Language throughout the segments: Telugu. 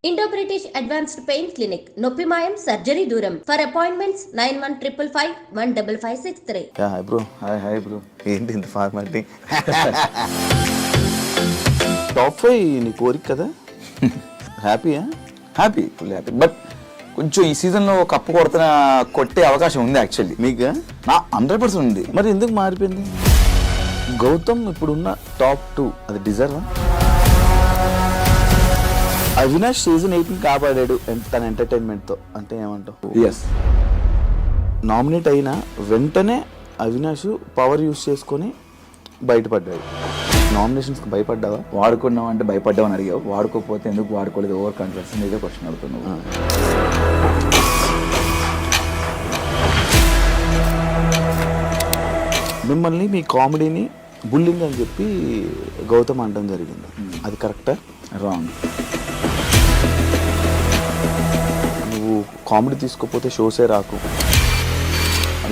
Indo-British Advanced Pain Clinic, Noppimayam Surgery Duram. For appointments 9155515563. Yeah, hi bro. Hi bro. ఏంటి ఇంత ఫార్మాలిటీ? టాప్ 5 నీ కోరిక కదా? హ్యాపీయా? Happy, full happy. బట్ కొంచెం ఈ సీజన్లో కప్పు కొట్టే అవకాశం ఉంది యాక్చువల్లీ. మీకు నా 100% ఉంది. మరి ఎందుకు మారిపోయింది? గౌతమ్ ఇప్పుడున్న టాప్ 2 అది డిజర్వా? అవినాష్ సీజన్ 8 కాపాడాడు తన ఎంటర్టైన్మెంట్తో అంటే ఏమంటావు? ఎస్. నామినేట్ అయిన వెంటనే అవినాష్ పవర్ యూస్ చేసుకొని బయటపడ్డాడు. నామినేషన్స్కి భయపడ్డావా? వాడుకున్నావు అంటే భయపడ్డావు అని అడిగావు. వాడుకోకపోతే ఎందుకు వాడుకోలేదు? ఓవర్ కాన్ఫిడెన్స్ ఇదే క్వశ్చన్ అడుగుతున్నావు. మిమ్మల్ని మీ కామెడీని బుల్లింగ్ అని చెప్పి గౌతమ్ అనడం జరిగింది, అది కరెక్టా? రాంగ్. నువ్వు కామెడీ తీసుకోకపోతే షోసే రాకు,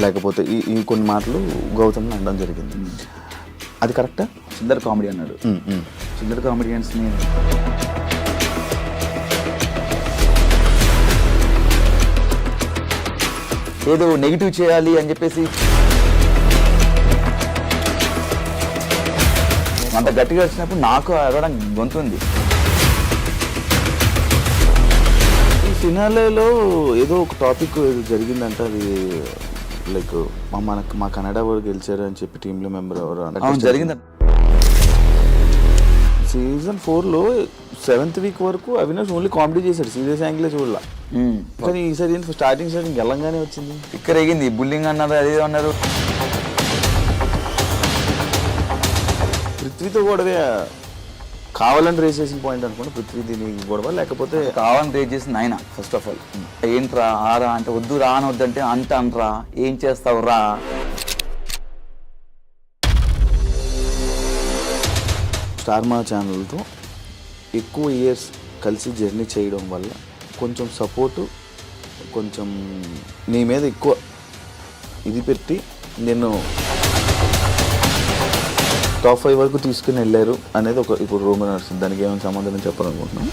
లేకపోతే ఈ కొన్ని మాటలు గౌతమ్ని అనడం జరిగింది, అది కరెక్టా? చిల్లర కామెడీ అన్నాడు. చిల్లర కామెడియన్స్ని ఏదో నెగిటివ్ చేయాలి అని చెప్పేసి అంత గట్టిగా వచ్చినప్పుడు నాకు అడగడానికి గొంతుంది. ఈ ఫినాలేలో ఏదో ఒక టాపిక్ జరిగిందంట, అది లైక్ మా కన్నడ వాళ్ళు గెలిచారు అని చెప్పి టీంలో మెంబర్ ఎవరు జరిగిందంట. సీజన్ 4లో 7th వీక్ వరకు అవినాష్ ఓన్లీ కామెడీ చేశాడు, సీరియస్ యాంగిలే చూడాల. కానీ ఈసారి స్టార్టింగ్ గెలంగానే వచ్చింది, ఇక్కడ ఎగింది. బుల్లింగ్ అన్నారు, అదే అన్నారు. పృథ్వీతో గొడవ కావాలని రేస్ చేసిన పాయింట్ అనుకోండి. పృథ్వీ దీని గొడవ లేకపోతే కావాలని రేస్ చేసింది ఆయన. ఫస్ట్ ఆఫ్ ఆల్ ఏంట్రా ఆరా అంటే వద్దు, రా అని వద్దంటే అంట అనరా, ఏం చేస్తావు రా. స్టార్ మా ఛానల్తో ఎక్కువ ఇయర్స్ కలిసి జర్నీ చేయడం వల్ల కొంచెం సపోర్టు, కొంచెం నీ మీద ఎక్కువ ఇది పెట్టి నేను టాప్ 5 వరకు తీసుకుని వెళ్ళారు అనేది ఒక ఇప్పుడు రూమర్ నడుస్తుంది. దానికి ఏమైనా సమాధానం చెప్పాలనుకుంటున్నాను.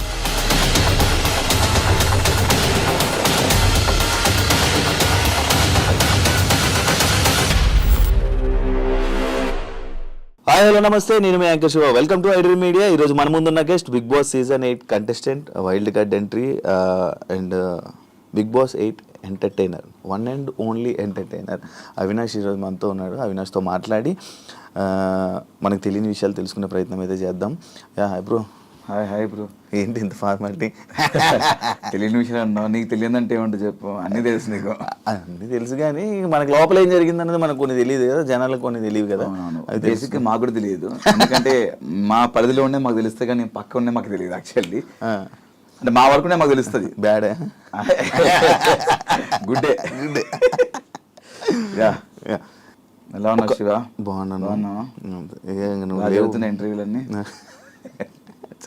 హాయ్ హలో నమస్తే, నేను మీ anchor Shiva. Welcome to iDream media. ఈరోజు మన ముందున్న guest big boss season 8 contestant, wild card entry and big boss 8 entertainer, one and only entertainer Avinash ఈరోజు మనతో ఉన్నాడు. అవినాష్తో మాట్లాడి మనకు తెలియని విషయాలు తెలుసుకునే ప్రయత్నం అయితే చేద్దాం. Hi bro. Hi bro. ఏంటి ఇంత ఫార్మాలిటీ? తెలియని విషయాలు అన్నావు. నీకు తెలియదంటే ఏమంటే చెప్పు. అన్నీ తెలుసు నీకు. అన్నీ తెలుసు కానీ మనకు లోపల ఏం జరిగింది అన్నది మనకు కొన్ని తెలియదు కదా, జనాలకు కొన్ని తెలియదు కదా. అది బేసిక్గా మాకు కూడా తెలియదు, ఎందుకంటే మా పరిధిలో ఉండే మాకు తెలుస్తే కానీ పక్క ఉండే మాకు తెలియదు యాక్చువల్లీ. అంటే మా వరకునే మాకు తెలుస్తుంది. బ్యాడే గుడ్డే. ఎలా ఉన్నావు శివ? బాగున్నాను. చదువుతున్నా ఇంటర్వ్యూలన్నీ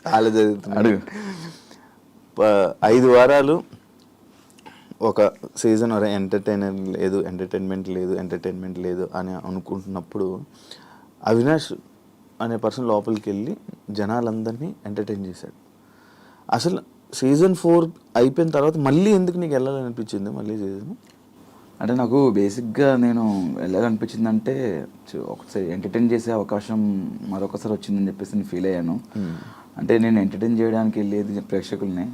చాలా చదువుతున్నాడు. 5 వారాలు ఒక సీజన్ ఎంటర్టైన్మెంట్ లేదు అని అనుకుంటున్నప్పుడు అవినాష్ అనే పర్సన్ లోపలికి వెళ్ళి జనాలందరినీ ఎంటర్టైన్ చేశాడు. అసలు సీజన్ 4 అయిపోయిన తర్వాత మళ్ళీ ఎందుకు నీకు వెళ్ళాలనిపించింది మళ్ళీ సీజన్? అంటే నాకు బేసిక్గా నేను వెళ్ళాలనిపించింది అంటే ఒకసారి ఎంటర్టైన్ చేసే అవకాశం మరొకసారి వచ్చిందని చెప్పేసి నేను ఫీల్ అయ్యాను. అంటే నేను ఎంటర్టైన్ చేయడానికి వెళ్ళేది ప్రేక్షకుల్ని,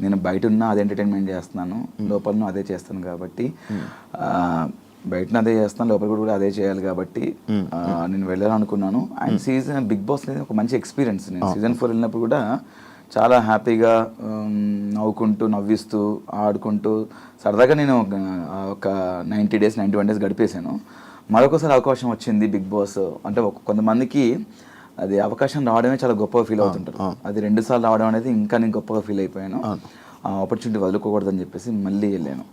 నేను బయట ఉన్నా అదే ఎంటర్టైన్మెంట్ చేస్తున్నాను, లోపల అదే చేస్తాను కాబట్టి బయట అదే చేస్తాను, లోపల కూడా అదే చేయాలి కాబట్టి నేను వెళ్ళాలనుకున్నాను. అండ్ సీజన్ బిగ్ బాస్ అనేది ఒక మంచి ఎక్స్పీరియన్స్. నేను సీజన్ 4 వెళ్ళినప్పుడు కూడా చాలా హ్యాపీగా నవ్వుకుంటూ నవ్విస్తూ ఆడుకుంటూ సరదాగా నేను ఒక 90 days 91 days గడిపేశాను. మరొకసారి అవకాశం వచ్చింది బిగ్ బాస్ అంటే కొంతమందికి అది అవకాశం రావడమే చాలా గొప్పగా ఫీల్ అవుతుంటారు. అది 2 సార్లు రావడం అనేది ఇంకా నేను గొప్పగా ఫీల్ అయిపోయాను. ఆ ఆపర్చునిటీ వదులుకోకూడదని చెప్పేసి మళ్ళీ వెళ్ళాను.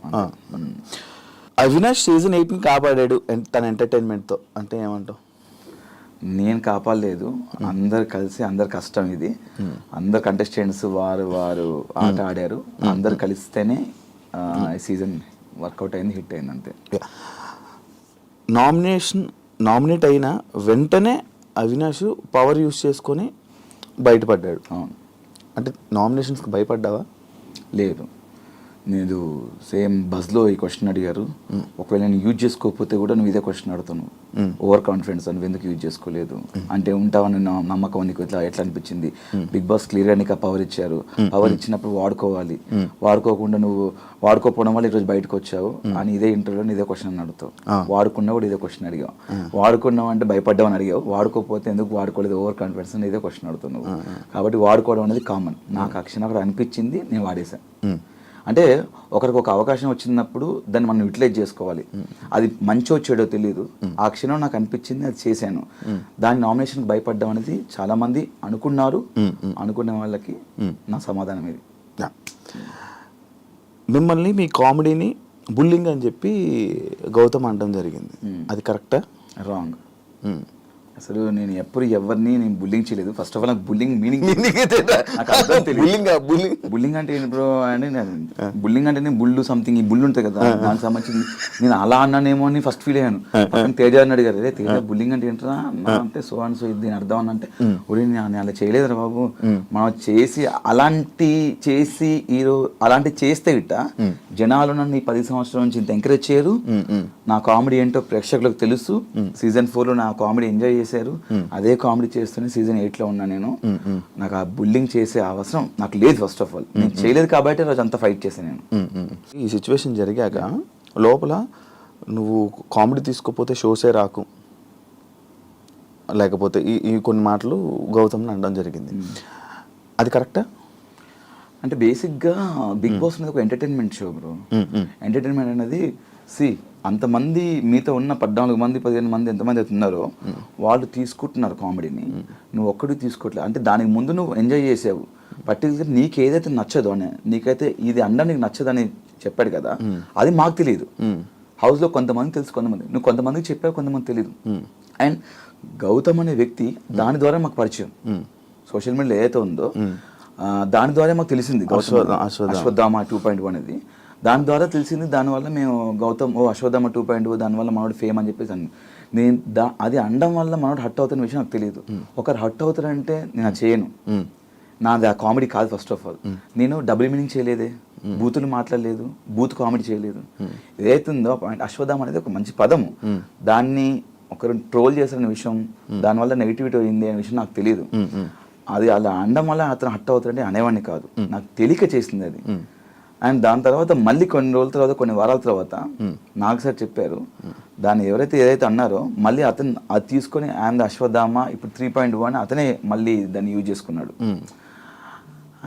అవినాష్ సీజన్ 8 కాపాడాడు తన ఎంటర్టైన్మెంట్తో అంటే ఏమంటావు? నేను కాపాడలేదు, అందరు కలిసి, అందరు కష్టం ఇది. అందరు కంటెస్టెంట్స్ వారు ఆట ఆడారు, అందరు కలిస్తేనే ఈ సీజన్ వర్కౌట్ అయింది, హిట్ అయింది అంతే. నామినేట్ అయిన వెంటనే అవినాష్ పవర్ యూస్ చేసుకొని బయటపడ్డాడు. అంటే నామినేషన్స్కి భయపడ్డావా? లేదు, నేను సేమ్ బస్లో ఈ క్వశ్చన్ అడిగారు. ఒకవేళ నేను యూజ్ చేసుకోకపోతే కూడా నువ్వు ఇదే క్వశ్చన్ అడుగుతాను, ఓవర్ కాన్ఫిడెన్స్ నువ్వు ఎందుకు యూజ్ చేసుకోలేదు అంటే ఉంటావని నమ్మకం నీకు ఎట్లా అనిపించింది? బిగ్ బాస్ క్లియర్గా నీకు ఆ పవర్ ఇచ్చారు, పవర్ ఇచ్చినప్పుడు వాడుకోవాలి, వాడుకోకుండా నువ్వు వాడుకోకపోవడం వల్ల ఈరోజు బయటకు వచ్చావు అని ఇదే ఇంటర్వ్యూలో ఇదే క్వశ్చన్ అడుగుతావు. వాడుకున్నా కూడా ఇదే క్వశ్చన్ అడిగావు. వాడుకున్నావు అంటే భయపడ్డావు అని అడిగావు, వాడుకోకపోతే ఎందుకు వాడుకోలేదు ఓవర్ కాన్ఫిడెన్స్ అని ఇదే క్వశ్చన్ అడుగుతున్నావు. కాబట్టి వాడుకోవడం అనేది కామన్. నాకు ఆ క్షణం అక్కడ అనిపించింది, నేను వాడేశాను. అంటే ఒకరికి ఒక అవకాశం వచ్చినప్పుడు దాన్ని మనం యూటిలైజ్ చేసుకోవాలి. అది మంచో చెడో తెలియదు, ఆ క్షణం నాకు అనిపించింది, అది చేశాను. దాని నామినేషన్కి భయపడ్డం అనేది చాలా మంది అనుకున్నారు. అనుకునే వాళ్ళకి నా సమాధానం ఇది. మిమ్మల్ని మీ కామెడీని బుల్లింగ్ అని చెప్పి గౌతమ్ అనడం జరిగింది, అది కరెక్టా? రాంగ్. అసలు నేను ఎప్పుడు ఎవరిని నేను బుల్లింగ్ చేయలేదు. ఫస్ట్ ఆఫ్ ఆల్ నాకు బుల్లింగ్ మీనింగ్ బుల్లింగ్ అంటే ఏంటి బ్రో అంటే, బుల్లింగ్ అంటే బుల్లు సంథింగ్, ఈ బుల్లు ఉంటుంది కదా దానికి సంబంధించింది. నేను అలా అన్నానేమో అని ఫస్ట్ ఫీల్ అయ్యాను. తేజ అని అడిగారు, అదే తేజ బుల్లింగ్ అంటే ఏంటరా అంటే సో అండ్ సో ఇది దీని అర్థం అని అంటే, నేను అలా చేయలేదురా బాబు, మనం చేసి అలాంటి చేస్తే గిట్ట జనాలు నన్ను ఈ 10 సంవత్సరాల నుంచి ఇంత ఎంకరేజ్ చేయరు. నా కామెడీ ఏంటో ప్రేక్షకులకు తెలుసు. సీజన్ 4లో నా కామెడీ ఎంజాయ్ చేశారు. అదే కామెడీ చేస్తూనే సీజన్ 8లో ఉన్నా నేను. నాకు ఆ బుల్లింగ్ చేసే అవసరం నాకు లేదు. ఫస్ట్ ఆఫ్ ఆల్ నేను చేయలేదు కాబట్టి రోజు అంతా ఫైట్ చేశాను నేను. ఈ సిచ్యువేషన్ జరిగాక లోపల నువ్వు కామెడీ తీసుకోపోతే షోసే రాకు, లేకపోతే ఈ కొన్ని మాటలు గౌతమ్ని అనడం జరిగింది, అది కరెక్టా? అంటే బేసిక్గా బిగ్ బాస్ అనేది ఒక ఎంటర్టైన్మెంట్ షో బ్రో. ఎంటర్టైన్మెంట్ అనేది అంతమంది మీతో ఉన్న 14 మంది 15 మంది ఎంతమంది అయితే ఉన్నారో వాళ్ళు తీసుకుంటున్నారు కామెడీని, నువ్వు ఒక్కడికి తీసుకోవట్లేదు. అంటే దానికి ముందు నువ్వు ఎంజాయ్ చేసావు. పర్టికులర్ నీకు ఏదైతే నచ్చదో అని, నీకైతే ఇది నీకు నచ్చదని చెప్పాడు కదా, అది మాకు తెలియదు. హౌస్లో కొంతమంది తెలుసు, కొంతమంది నువ్వు కొంతమందికి చెప్పావు, కొంతమంది తెలియదు. అండ్ గౌతమ్ అనే వ్యక్తి దాని ద్వారా మాకు పరిచయం. సోషల్ మీడియాలో ఏదైతే ఉందో దాని ద్వారా మాకు తెలిసింది అశ్వత్థామ 2.0 అనేది. దాని ద్వారా తెలిసింది. దానివల్ల మేము గౌతమ్ అశ్వత్థామ 2.0 దానివల్ల మనోడు ఫేమ్ అని చెప్పేసి నేను అది అనడం వల్ల మనోడు హట్ అవుతున్న విషయం నాకు తెలియదు. ఒకరు హట్ అవుతారంటే నేను అది చేయను. నాది ఆ కామెడీ కాదు. ఫస్ట్ ఆఫ్ ఆల్ నేను డబుల్ మీనింగ్ చేయలేదే, బూతులు మాట్లాడలేదు, బూత్ కామెడీ చేయలేదు. ఏదైతుందో అశ్వత్థామ అనేది ఒక మంచి పదము, దాన్ని ఒకరు ట్రోల్ చేసిన విషయం, దానివల్ల నెగిటివిటీ అయింది అనే విషయం నాకు తెలియదు. అది అలా అనడం వల్ల అతను హట్ అవుతాడంటే అనేవాడిని కాదు, నాకు తెలియక చేసింది అది. అండ్ దాని తర్వాత మళ్ళీ కొన్ని రోజుల తర్వాత, కొన్ని వారాల తర్వాత నాకు సార్ చెప్పారు, దాన్ని ఏదైతే అన్నారో మళ్ళీ అతను అది తీసుకొని అండ్ అశ్వత్థామ ఇప్పుడు 3.1 అతనే మళ్ళీ దాన్ని యూజ్ చేసుకున్నాడు.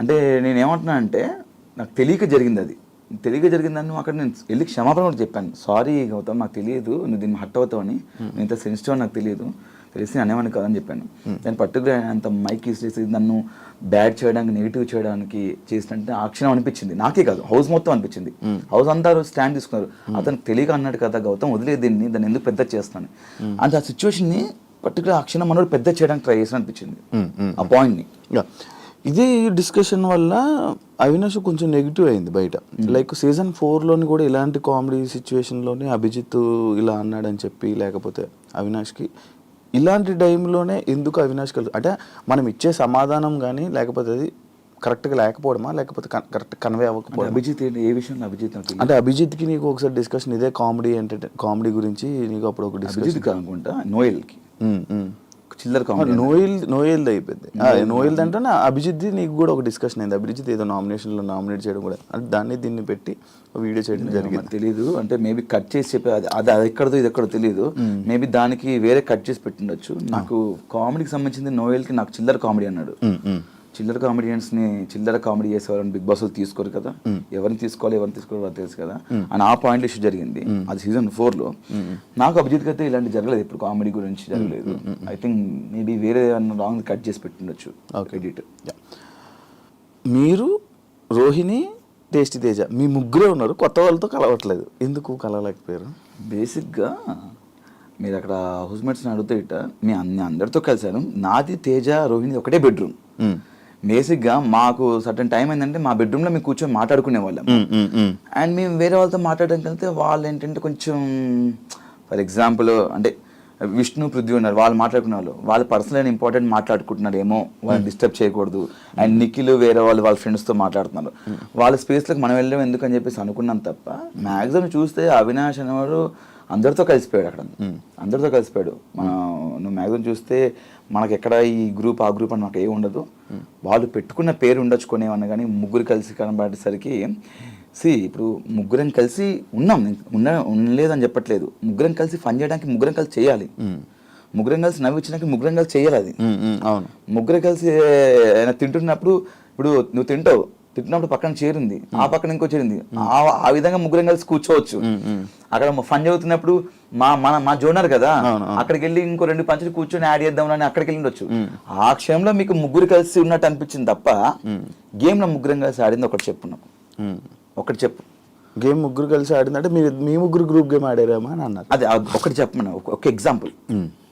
అంటే నేను ఏమంటున్నా అంటే నాకు తెలియక జరిగింది. అది తెలియక జరిగిందని అక్కడ నేను వెళ్ళి క్షమాపణ కూడా చెప్పాను. సారీ గౌతమ్, నాకు తెలియదు నువ్వు దీన్ని హట్ అవుతావని, నేను ఇంత సెన్సిటివ్ అని నాకు తెలియదు, తెలిసి అనేవాడిని కాదని చెప్పాను. దాని పర్టికులర్ అంత మైక్ చేసి నన్ను బ్యాడ్ చేయడానికి, నెగిటివ్ చేయడానికి చేసినట్టు ఆ క్షణం అనిపించింది. నాకే కాదు, హౌస్ మొత్తం అనిపించింది. హౌస్ అంతా స్టాండ్ తీసుకున్నారు. అతను తెలియక అన్నాడు కదా గౌతమ్, వదిలేదు దాన్ని ఎందుకు పెద్ద చేస్తాను అంటే ఆ సిచ్యువేషన్ని పర్టికులర్ ఆ క్షణం మనోడు పెద్ద చేయడానికి ట్రై చేసిన అనిపించింది ఆ పాయింట్ని. ఇదే డిస్కషన్ వల్ల అవినాష్ కొంచెం నెగిటివ్ అయింది బయట. లైక్ సీజన్ 4లోని కూడా ఇలాంటి కామెడీ సిచ్యువేషన్లోనే అభిజిత్ ఇలా అన్నాడని చెప్పి, లేకపోతే అవినాష్కి ఇలాంటి టైంలోనే ఎందుకు అవినాష్ అంటే మనం ఇచ్చే సమాధానం కానీ లేకపోతే అది కరెక్ట్గా లేకపోవడమా, లేకపోతే కరెక్ట్ కన్వే అవ్వకపోవడం? అభిజిత్ ఏ విషయంలో అభిజిత్ అంటే అభిజిత్కి నీకు ఒకసారి డిస్కషన్ ఇదే కామెడీ గురించి నీకు అప్పుడు ఒక డిస్కషన్ అనుకుంటా, నోయల్కి చిల్లర నోయల్ అయిపోయింది. నోయల్ అంటే అభిజిత్ నీకు కూడా ఒక డిస్కషన్ అయింది. అభిజిత్ ఏదో నామినేషన్లో నామినేట్ చేయడం కూడా, అంటే దాన్ని దీన్ని పెట్టి వీడియో చేయడం జరిగింది. తెలీదు, అంటే మేబీ కట్ చేసి చెప్పే అది ఎక్కడదో ఇది ఎక్కడో తెలియదు. మేబీ దానికి వేరే కట్ చేసి పెట్టిండొచ్చు. నాకు కామెడీకి సంబంధించింది నోయల్కి నాకు చిల్లర కామెడీ అన్నాడు. చిల్లర కామెడియన్స్ని చిల్లర కామెడీ చేసేవాళ్ళని బిగ్ బాస్ తీసుకోరు కదా, ఎవరిని తీసుకోవాలి ఎవరిని తీసుకోవాలి తెలుసు కదా అని ఆ పాయింట్ ఇష్యూ జరిగింది. అది సీజన్ 4లో. నాకు అభిజిత్ అయితే ఇలాంటి జరగలేదు, ఇప్పుడు కామెడీ గురించి జరగలేదు. ఐ థింక్ మేబీ వేరే రాంగ్ కట్ చేసి పెట్టిండొచ్చు ఎడిట్. మీరు, రోహిణి, టేస్టీ తేజ మీ ముగ్గురే ఉన్నారు, కొత్త వాళ్ళతో కలవట్లేదు, ఎందుకు కలవలేకపోయారు? బేసిక్గా మీరు అక్కడ హౌస్మేట్స్ని అడిగితే ఇట్ట అందరితో కలిశాను. నాది, తేజ, రోహిణి ఒకటే బెడ్రూమ్. బేసిక్గా మాకు సర్టన్ టైం ఏంటంటే మా బెడ్రూమ్లో మేము కూర్చొని మాట్లాడుకునే వాళ్ళం. అండ్ మేము వేరే వాళ్ళతో మాట్లాడడానికి వెళ్తే వాళ్ళు ఏంటంటే కొంచెం ఫర్ ఎగ్జాంపుల్ అంటే విష్ణు పృథ్వీ ఉన్నారు, వాళ్ళు మాట్లాడుకున్న వాళ్ళు పర్సనల్ అండ్ ఇంపార్టెంట్ మాట్లాడుకుంటున్నారు ఏమో, వాళ్ళని డిస్టర్బ్ చేయకూడదు. అండ్ నిఖిల్ వేరే వాళ్ళ ఫ్రెండ్స్తో మాట్లాడుతున్నారు, వాళ్ళ స్పేస్లోకి మనం వెళ్ళాం ఎందుకని చెప్పేసి అనుకున్నాం తప్ప మ్యాక్సిమం చూస్తే అవినాష్ అనేవాడు అందరితో కలిసిపోయాడు. అక్కడ అందరితో కలిసిపోయాడు. నువ్వు మ్యాక్సిమం చూస్తే మనకి ఎక్కడ ఈ గ్రూప్ ఆ గ్రూప్ అని మాకు ఏమి ఉండదు. వాళ్ళు పెట్టుకున్న పేరు ఉండొచ్చు కొనేవన్నా కానీ ముగ్గురు కలిసి కనబడేసరికి ఇప్పుడు ముగ్గురం కలిసి ఉండలేదని చెప్పట్లేదు, ముగ్గురం కలిసి ఫన్ చేయడానికి ముగ్గురం కలిసి చేయాలి, ముగ్గురం కలిసి నవ్వించడానికి ముగ్గురం కలిసి చేయాలి. అది అవును, ముగ్గురు కలిసి తింటున్నప్పుడు ఇప్పుడు నువ్వు తింటున్నప్పుడు పక్కన చేరింది, ఆ పక్కన ఇంకో చేరింది, ఆ విధంగా ముగ్గురం కలిసి కూర్చోవచ్చు. అక్కడ ఫన్ చదువుతున్నప్పుడు మా జోనర్ కదా, అక్కడికి వెళ్ళి ఇంకో 2 పంచులు కూర్చొని యాడ్ చేద్దామని అక్కడికి వెళ్ళి ఆ క్షణంలో మీకు ముగ్గురు కలిసి ఉన్నట్టు అనిపించింది తప్ప గేమ్ లో ముగ్గురం కలిసి ఆడింది ఒకటి చెప్పున్నాం. ఒకటి చెప్పు, గేమ్ ముగ్గురు కలిసి ఆడిందంటే మీ ముగ్గురు గ్రూప్ గేమ్ ఆడారేమో అని అన్నారు. అదే ఒకటి చెప్పమన్నా, ఒక ఎగ్జాంపుల్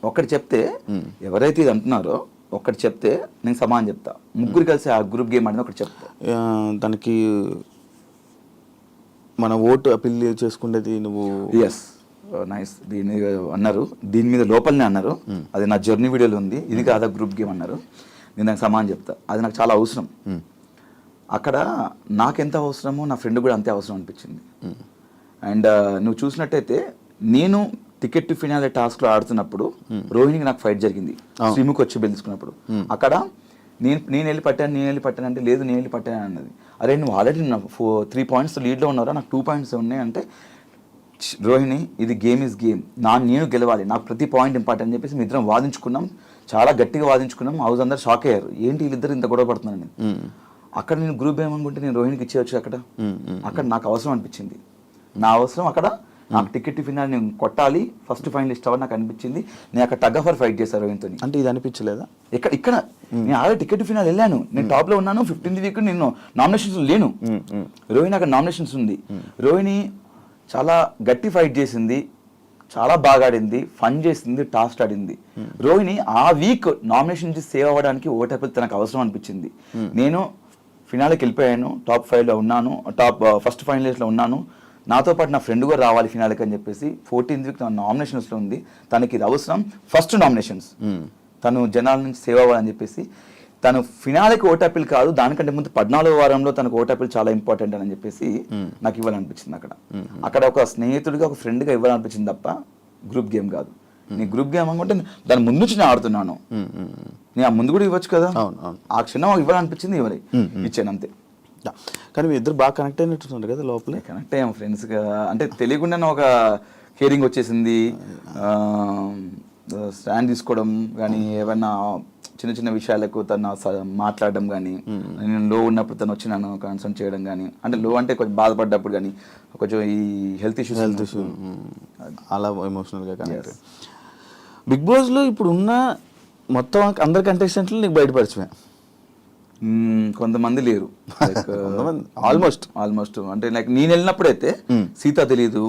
ఒకటి చెప్తే ఎవరైతే ఇది అంటున్నారో ఒకటి చెప్తే నేను సమానం చెప్తా. ముగ్గురు కలిసి ఆ గ్రూప్ గేమ్ ఆడింది ఒకటి చెప్తా. దానికి మన ఓటు అపీల్ చేసుకునేది నువ్వు. Yes, nice. దీని అన్నారు, దీని మీద లోపలనే అన్నారు, అది నా జర్నీ వీడియోలో ఉంది, ఇది కాదా గ్రూప్ గేమ్ అన్నారు. నేను దానికి సమానం చెప్తా. అది నాకు చాలా అవసరం. అక్కడ నాకెంత అవసరమో నా ఫ్రెండ్ కూడా అంతే అవసరం అనిపించింది. అండ్ నువ్వు చూసినట్టయితే నేను టికెట్ టు ఫినాలే టాస్క్లో ఆడుతున్నప్పుడు రోహిణికి నాకు ఫైట్ జరిగింది, శ్రీముఖి వచ్చి బెల్ తీసుకున్నప్పుడు. అక్కడ నేను వెళ్ళి పట్టాను అంటే లేదు నేను వెళ్ళి పట్టాను అన్నది. అరే నువ్వు ఆల్రెడీ 3 పాయింట్స్ లీడ్లో ఉన్నారా, నాకు 2 పాయింట్స్ ఉన్నాయి అంటే రోహిణి ఇది గేమ్ ఇస్ గేమ్, నేను గెలవాలి, నాకు ప్రతి పాయింట్ ఇంపార్టెంట్ అని చెప్పేసి మీ ఇద్దరం వాదించుకున్నాం, చాలా గట్టిగా వాదించుకున్నాం. హౌస్ అందరు షాక్ అయ్యారు, ఏంటి వీళ్ళిద్దరు ఇంత గొడవ పడుతున్నాను. అక్కడ నేను గ్రూప్ ఏమనుకుంటే నేను రోహిణికి ఇచ్చేయచ్చు. అక్కడ నాకు అవసరం అనిపించింది, నా అవసరం అక్కడ నాకు టికెట్ ఫినాల్ నేను కొట్టాలి, ఫస్ట్ ఫైనలిస్ట్ అవ్వాలి నాకు అనిపించింది. నేను అక్కడ టగ్ ఆఫ్ వార్ ఫైట్ చేశాను రోహిణితో. అంటే ఇది అనిపించలేదా? ఇక్కడ నేను ఆల్రెడీ టికెట్ ఫినాల్ వెళ్ళాను, నేను టాప్ లో ఉన్నాను, 15th వీక్ నేను నామినేషన్స్ లేను. రోహిణి అక్కడ నామినేషన్స్ ఉంది. రోహిణి చాలా గట్టి ఫైట్ చేసింది, చాలా బాగా ఆడింది, ఫన్ చేసింది, టాస్క్ ఆడింది. రోహిణి ఆ వీక్ నామినేషన్ నుంచి సేవ్ అవ్వడానికి ఓటేపల్ తనకు అవసరం అనిపించింది. నేను ఫినాల్కి వెళ్ళిపోయాను, టాప్ 5లో ఉన్నాను, ఫస్ట్ ఫైనలిస్ట్లో ఉన్నాను, నాతో పాటు నా ఫ్రెండ్ కూడా రావాలి ఫినాల్కి అని చెప్పేసి 14th వీక్ తన నామినేషన్స్లో ఉంది, తనకి ఇది అవసరం, ఫస్ట్ నామినేషన్స్, తను జనాల నుంచి సేవ్ అవ్వాలని చెప్పేసి తను ఫినాల్కి ఓటాపిల్ కాదు, దానికంటే ముందు 14వ వారంలో తనకు ఓటాపిల్ చాలా ఇంపార్టెంట్ అని చెప్పేసి నాకు ఇవ్వాలనిపించింది. అక్కడ ఒక స్నేహితుడిగా ఒక ఫ్రెండ్గా ఇవ్వాలనిపించింది తప్ప గ్రూప్ గేమ్ కాదు. నీ గ్రూప్ గేమ్ అనుకుంటే దాని ముందు నుంచి నేను ఆడుతున్నాను, నేను ఆ ముందు కూడా ఇవ్వచ్చు కదా, ఆ క్షణం ఇవ్వాలనిపించింది ఇచ్చాను అంతే. కానీ మీ ఇద్దరు బాగా కనెక్ట్ అయినట్టు కదా లోపలే. కనెక్ట్ అయ్యాము ఫ్రెండ్స్గా, అంటే తెలియకుండానే ఒక కేరింగ్ వచ్చేసింది. స్టాండ్ తీసుకోవడం కానీ, ఏమైనా చిన్న చిన్న విషయాలకు తను మాట్లాడడం కానీ, నేను లో ఉన్నప్పుడు తను వచ్చి నన్ను కన్సల్ట్ చేయడం కానీ, అంటే లో అంటే కొంచెం బాధపడ్డప్పుడు కానీ, కొంచెం ఈ హెల్త్ ఇష్యూస్ అలా ఎమోషనల్గా కనెక్ట్. బిగ్ బాస్లో ఇప్పుడు ఉన్న మొత్తం అందరి కంటెస్టెంట్లు నీకు బయటపరిచమే, కొంతమంది లేరు, ఆల్మోస్ట్ అంటే లైక్ నేను వెళ్ళినప్పుడైతే సీత తెలీదు,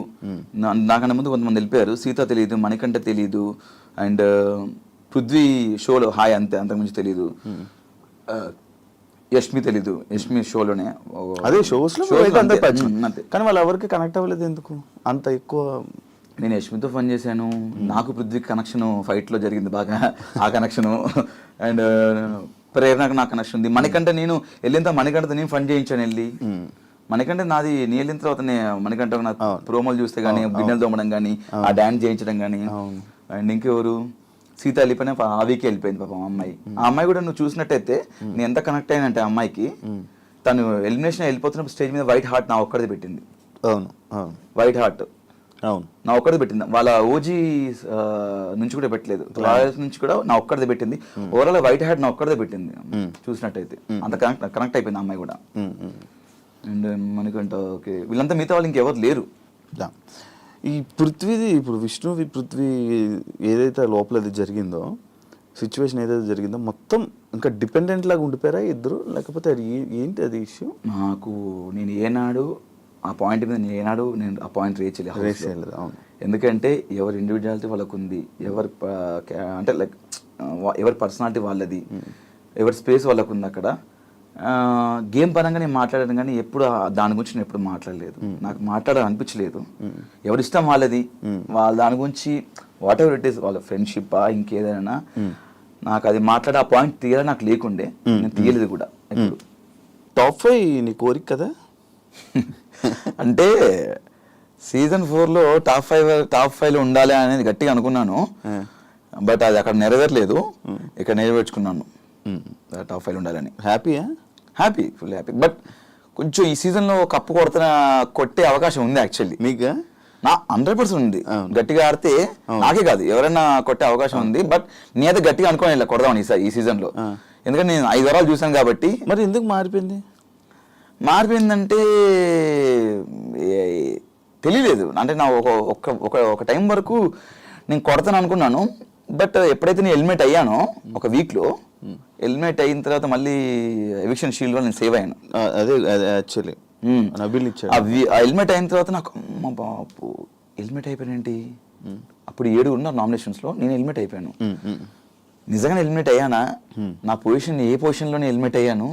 నాకన్నా ముందు కొంతమంది వెళ్ళిపోయారు. సీత తెలీదు, మణికంఠ తెలీదు, అండ్ పృథ్వీ షోలో హాయ్ అంతకుమించి తెలీదు, యష్మి తెలీదు, యష్మి షోలోనే అదే షోస్లో కానీ వాళ్ళు ఎవరికి కనెక్ట్ అవ్వలేదు ఎందుకు అంత ఎక్కువ. నేను యష్మితో ఫన్ చేశాను, నాకు పృథ్వీకి కనెక్షన్ ఫైట్లో జరిగింది బాగా, ఆ కనెక్షను. అండ్ ప్రేరణకు నాకు కనెక్షన్ ఉంది. మణికంఠ నేను వెళ్ళిన మణికంఠతో నేను ఫన్ చేయించాను వెళ్ళి. మణికంఠ నాది నేను వెళ్ళిన తర్వాత మణికంఠ నా ప్రోమోలు చూస్తే కానీ, గిన్నెలు తోమడం కానీ, ఆ డాన్స్ చేయించడం కానీ. అండ్ ఇంకెవరు, సీత వెళ్ళిపోయినా ఆ వీకే వెళ్ళిపోయింది పాపం అమ్మాయి. ఆ అమ్మాయి కూడా నువ్వు చూసినట్టయితే నేను ఎంత కనెక్ట్ అయ్యానంటే ఆ అమ్మాయికి, తను ఎలిమినేషన్ వెళ్ళిపోతున్నప్పుడు స్టేజ్ మీద వైట్ హార్ట్ నా ఒక్కడిది పెట్టింది. వైట్ హార్ట్ నా ఒక్కడిది పెట్టింది, వాళ్ళ ఓజీ నుంచి కూడా పెట్టలేదు, రాయల్స్ నుంచి కూడా నా ఒక్కడిది పెట్టింది. ఓవరాల్ వైట్ హార్ట్ నా ఒక్కడిదే పెట్టింది చూసినట్టయితే. అంత కనెక్ట్ అయిపోయింది అమ్మాయి కూడా. అండ్ మనకంట ఓకే, వీళ్ళంతా మిగతా వాళ్ళు ఇంకెవరు లేరు. ఈ పృథ్వీది ఇప్పుడు పృథ్వీ ఏదైతే లోపల అది జరిగిందో, సిచ్యువేషన్ ఏదైతే జరిగిందో మొత్తం ఇంకా డిపెండెంట్ లాగా ఉండిపోయారా ఇద్దరు, లేకపోతే అది ఏంటి అది ఇష్యూ? నాకు నేను ఏనాడు ఆ పాయింట్ మీద నేను ఆ పాయింట్ రేస్ చేయలేదు. ఎందుకంటే ఎవరి ఇండివిజువాలిటీ వాళ్ళకు ఉంది, అంటే లైక్ ఎవరి పర్సనాలిటీ వాళ్ళది, ఎవరి స్పేస్ వాళ్ళకు ఉంది. అక్కడ గేమ్ పరంగా నేను మాట్లాడాను కానీ ఎప్పుడు దాని గురించి నేను ఎప్పుడు మాట్లాడలేదు, నాకు మాట్లాడాలని అనిపించలేదు. ఎవరి ఇష్టం వాళ్ళది, వాళ్ళ దాని గురించి వాట్ ఎవర్ ఇట్ ఈస్, వాళ్ళ ఫ్రెండ్షిప్ ఇంకేదైనా నాకు అది మాట్లాడే ఆ పాయింట్ తీయాలని నాకు లేకుండే, నేను తీయలేదు కూడా ఎప్పుడు. టాప్ 5 నీ కోరిక కదా? అంటే సీజన్ 4లో టాప్ 5లో ఉండాలి అనేది గట్టిగా అనుకున్నాను, బట్ అది అక్కడ నెరవేరలేదు, ఇక్కడ నెరవేర్చుకున్నాను టాప్ 5లో ఉండాలని. హ్యాపీయా? Happy, full happy. బట్ కొంచెం ఈ సీజన్లో కప్పు కొట్టే అవకాశం ఉంది యాక్చువల్లీ. మీకు? నా 100% ఉంది. గట్టిగా ఆడితే నాకే కాదు ఎవరైనా కొట్టే అవకాశం ఉంది, బట్ నేనైతే గట్టిగా అనుకోని ఇలా కొడదామని ఈ సీజన్లో, ఎందుకంటే నేను 5 వారాలు చూసాను కాబట్టి. మరి ఎందుకు మారిపోయిందంటే తెలియలేదు. అంటే నా ఒక టైం వరకు నేను కొడతాను అనుకున్నాను, బట్ ఎప్పుడైతే నేను ఎలిమినేట్ అయ్యానో ఒక వీక్లో, ఎలిమినేట్ అయిన తర్వాత మళ్ళీ ఎవిక్షన్ షీల్డ్లో నేను సేవ్ అయ్యాను. అదే యాక్చువల్లీ ఎలిమినేట్ అయిన తర్వాత నాకు అమ్మ బాపు ఎలిమినేట్ అయిపోయానేంటి, అప్పుడు 7 ఉన్నారు నామినేషన్స్లో, నేను ఎలిమినేట్ అయిపోయాను. నిజంగానే ఎలిమినేట్ అయ్యానా, నా పొజిషన్ ఏ పొజిషన్లోనే ఎలిమినేట్ అయ్యాను,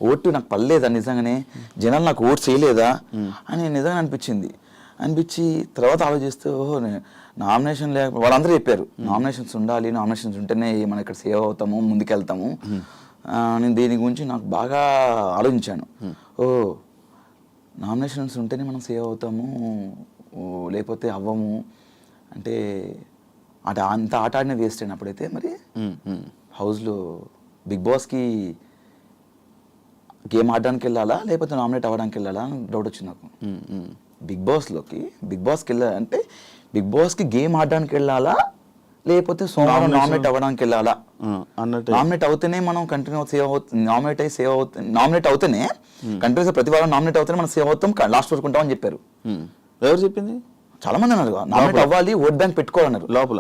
ఓటు నాకు పడలేదా నిజంగానే, జనాలు నాకు ఓటు చేయలేదా అని నిజంగా అనిపించి తర్వాత ఆలోచిస్తే ఓహో నామినేషన్ లేకపోతే వాళ్ళందరూ చెప్పారు నామినేషన్స్ ఉండాలి, నామినేషన్స్ ఉంటేనే మనం ఇక్కడ సేవ్ అవుతాము, ముందుకెళ్తాము. నేను దీని గురించి నాకు బాగా ఆలోచించాను. ఓ నామినేషన్స్ ఉంటేనే మనం సేవ్ అవుతాము, లేకపోతే అవ్వము అంటే అంత ఆట ఆడిన వేస్ట్ అయిన అప్పుడైతే మరి హౌస్లో బిగ్ బాస్కి గేమ్ ఆడడానికి వెళ్ళాలా లేకపోతే నామినేట్ అవ్వడానికి వెళ్ళాలా అని డౌట్ వచ్చింది నాకు. బిగ్ బాస్కి వెళ్ళాలంటే బిగ్ బాస్కి గేమ్ ఆడడానికి వెళ్ళాలా లేకపోతే సోమవారం నామినేట్ అవ్వడానికి వెళ్ళాలా అన్నట్టు. నామినేట్ అవుతేనే మనం కంటిన్యూ సేవ్ అవుతుంది, నామినేట్ అవుతేనే కంటిన్యూస్ ప్రతి వారం నామినేట్ అవుతేనే మనం సేవ్ అవుతాం, లాస్ట్ వరకు ఉంటామని చెప్పారు. ఎవరు చెప్పింది? చాలా మంది అన్నారు నామినేట్ అవ్వాలి, ఓట్ బ్యాంక్ పెట్టుకోవాలన్నారు లోపల.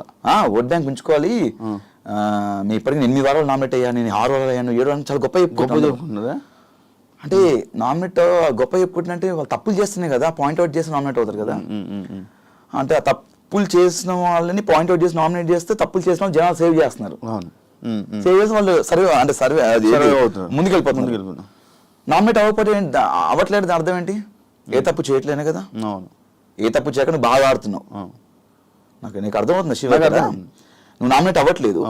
ఓట్ బ్యాంక్ పెంచుకోవాలి, మీ ఇప్పటికి 8 వారాలు నామినేట్ అయ్యాను, నేను 6 వారాలు అయ్యాను, 7 వారాలు, చాలా గొప్ప చెప్పుకుంటున్నారా? అంటే నామినేట్ గొప్ప చెప్పుకుంటున్నట్టే వాళ్ళు తప్పులు చేస్తున్నాయి కదా, పాయింట్అవుట్ చేసి నామినేట్ అవుతారు కదా. అంటే ఆ తప్పులు చేసిన వాళ్ళని పాయింట్అవుట్ చేసి నామినేట్ చేస్తే తప్పులు చేసిన వాళ్ళు జనాలు సేవ్ చేస్తున్నారు, సేవ్ చేసి వాళ్ళు సర్వే ముందుకెళ్ళిపోతున్నారు. నామినేట్ అవ్వట్లేదు అర్థం ఏంటి? ఏ తప్పు చేయట్లేనే కదా, ఏ తప్పు చేయక నువ్వు బాగా ఆడుతున్నావు. నీకు అర్థమవుతుంది శివ కదా, నువ్వు నామినేట్ అవ్వట్లేదు,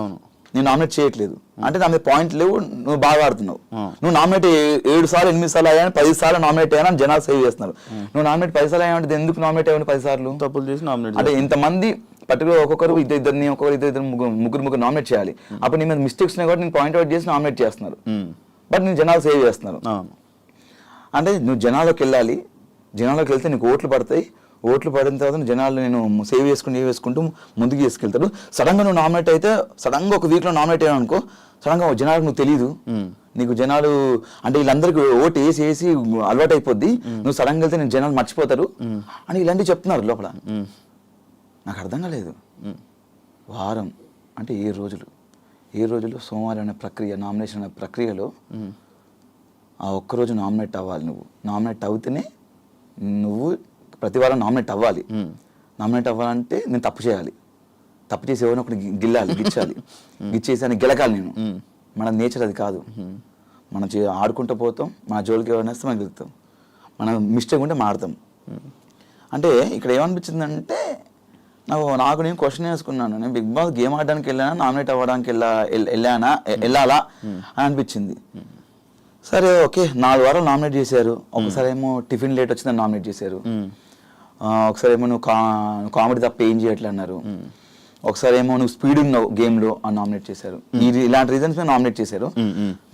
నేను నామినేట్ చేయట్లేదు అంటే నా మీద పాయింట్ లేవు, నువ్వు బాగా ఆడుతున్నావు. నువ్వు నామినేట్ 7 సార్లు 8 సార్లు అయ్యాను, 10 సార్లు నామినేట్ అయ్యాను అని జనాలు సేవ్ చేస్తున్నారు. నువ్వు నామినేట్ 10 సార్లు అయ్యానంటే ఎందుకు నామినేట్ అయ్యాను 10 సార్లు? తప్పులు చేసి నామినేట్ అంటే ఇంతమంది పర్టికులర్ ఒక్కొక్కరు ఇద్దరు ముగ్గురు నామినేట్ చేయాలి. అప్పుడు నీ మీద మిస్టేక్స్ కూడా నేను పాయింట్అవుట్ చేసి నామినేట్ చేస్తున్నారు, బట్ నేను జనాలు సేవ్ చేస్తున్నారు. అంటే నువ్వు జనాల్లోకి వెళ్ళాలి, జనాల్లోకి వెళ్తే నీకు ఓట్లు పడతాయి, ఓట్లు పడిన తర్వాత జనాలు నేను సేవ్ చేసుకుంటూ ముందుకు తీసుకెళ్తాడు. సడన్గా నువ్వు నామినేట్ అయితే, సడన్గా ఒక వీక్లో నామినేట్ అయ్యాను అనుకో, సడన్గా జనాలకు నువ్వు తెలియదు, నీకు జనాలు అంటే వీళ్ళందరికీ ఓటు వేసి అలవాటు అయిపోద్ది, నువ్వు సడన్గా వెళ్తే నేను జనాలు మర్చిపోతారు అని ఇలాంటివి చెప్తున్నారు లోపల. నాకు అర్థం కాలేదు. వారం అంటే 7 రోజులు సోమవారం అనే ప్రక్రియ, నామినేషన్ అనే ప్రక్రియలో ఆ ఒక్కరోజు నామినేట్ అవ్వాలి. నువ్వు నామినేట్ అవుతేనే నువ్వు ప్రతి వారం నామినేట్ అవ్వాలి. నామినేట్ అవ్వాలంటే నేను తప్పు చేయాలి, తప్పు చేసి ఎవరిని ఒకటి గిచ్చేసి అని గెలకాలి నేను. మన నేచర్ అది కాదు. మనం ఆడుకుంటూ పోతాం, మన జోలికి ఎవరైనా వస్తే మనం గెలుస్తాం, మనం మిస్టేక్ ఉంటే మాడతాం. అంటే ఇక్కడ ఏమనిపించిందంటే నాకు నేను క్వశ్చన్ వేసుకున్నాను, నేను బిగ్ బాస్ గేమ్ ఆడడానికి వెళ్ళానా, నామినేట్ అవ్వడానికి వెళ్ళాలా అని అనిపించింది. సరే ఓకే, 4 వారాలు నామినేట్ చేశారు. ఒకసారి ఏమో టిఫిన్ లేట్ వచ్చిందని నామినేట్ చేశారు, ఒకసారి ఏమో నువ్వు కామెడీ తప్ప ఏం చేయట్లే అన్నారు, ఒకసారి ఏమో నువ్వు స్పీడ్ ఉన్నావు గేమ్లో అని నామినేట్ చేశారు. ఇలాంటి రీజన్స్ మీద నామినేట్ చేశారు.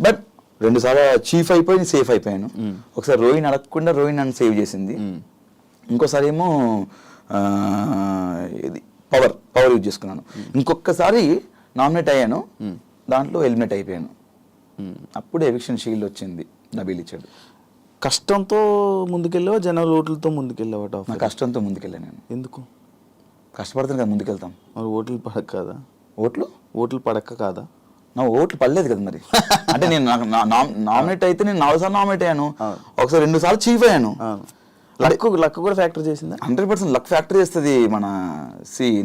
బట్ 2 సార్లు చీఫ్ అయిపోయి సేఫ్ అయిపోయాను. ఒకసారి రోహిణి అడగకుండా రోహిణి నన్ను సేవ్ చేసింది, ఇంకోసారి ఏమో ఇది పవర్ యూజ్ చేసుకున్నాను, ఇంకొకసారి నామినేట్ అయ్యాను, దాంట్లో ఎలిమినేట్ అయిపోయాను. అప్పుడు ఎవిక్షన్ షీల్డ్ వచ్చింది, నబీల్ ఇచ్చాడు. కష్టంతో ముందుకెళ్ళావా జనాల ఓట్లతో ముందుకెళ్ళావా? నా కష్టంతో ముందుకెళ్ళాను నేను. ఎందుకు? కష్టపడుతుంది కదా ముందుకెళ్తాం. మరి ఓట్లు పడక కాదా? ఓట్లు పడక కాదా? నా ఓట్లు పడలేదు కదా మరి. అంటే నేను నామినేట్ అయితే నేను 4 సార్లు నామినేట్ అయ్యాను, ఒకసారి 2 సార్లు చీఫ్ అయ్యాను. లక్ కూడా ఫ్యాక్టర్ చేసిందా? 100% లక్ ఫ్యాక్టర్ చేస్తుంది.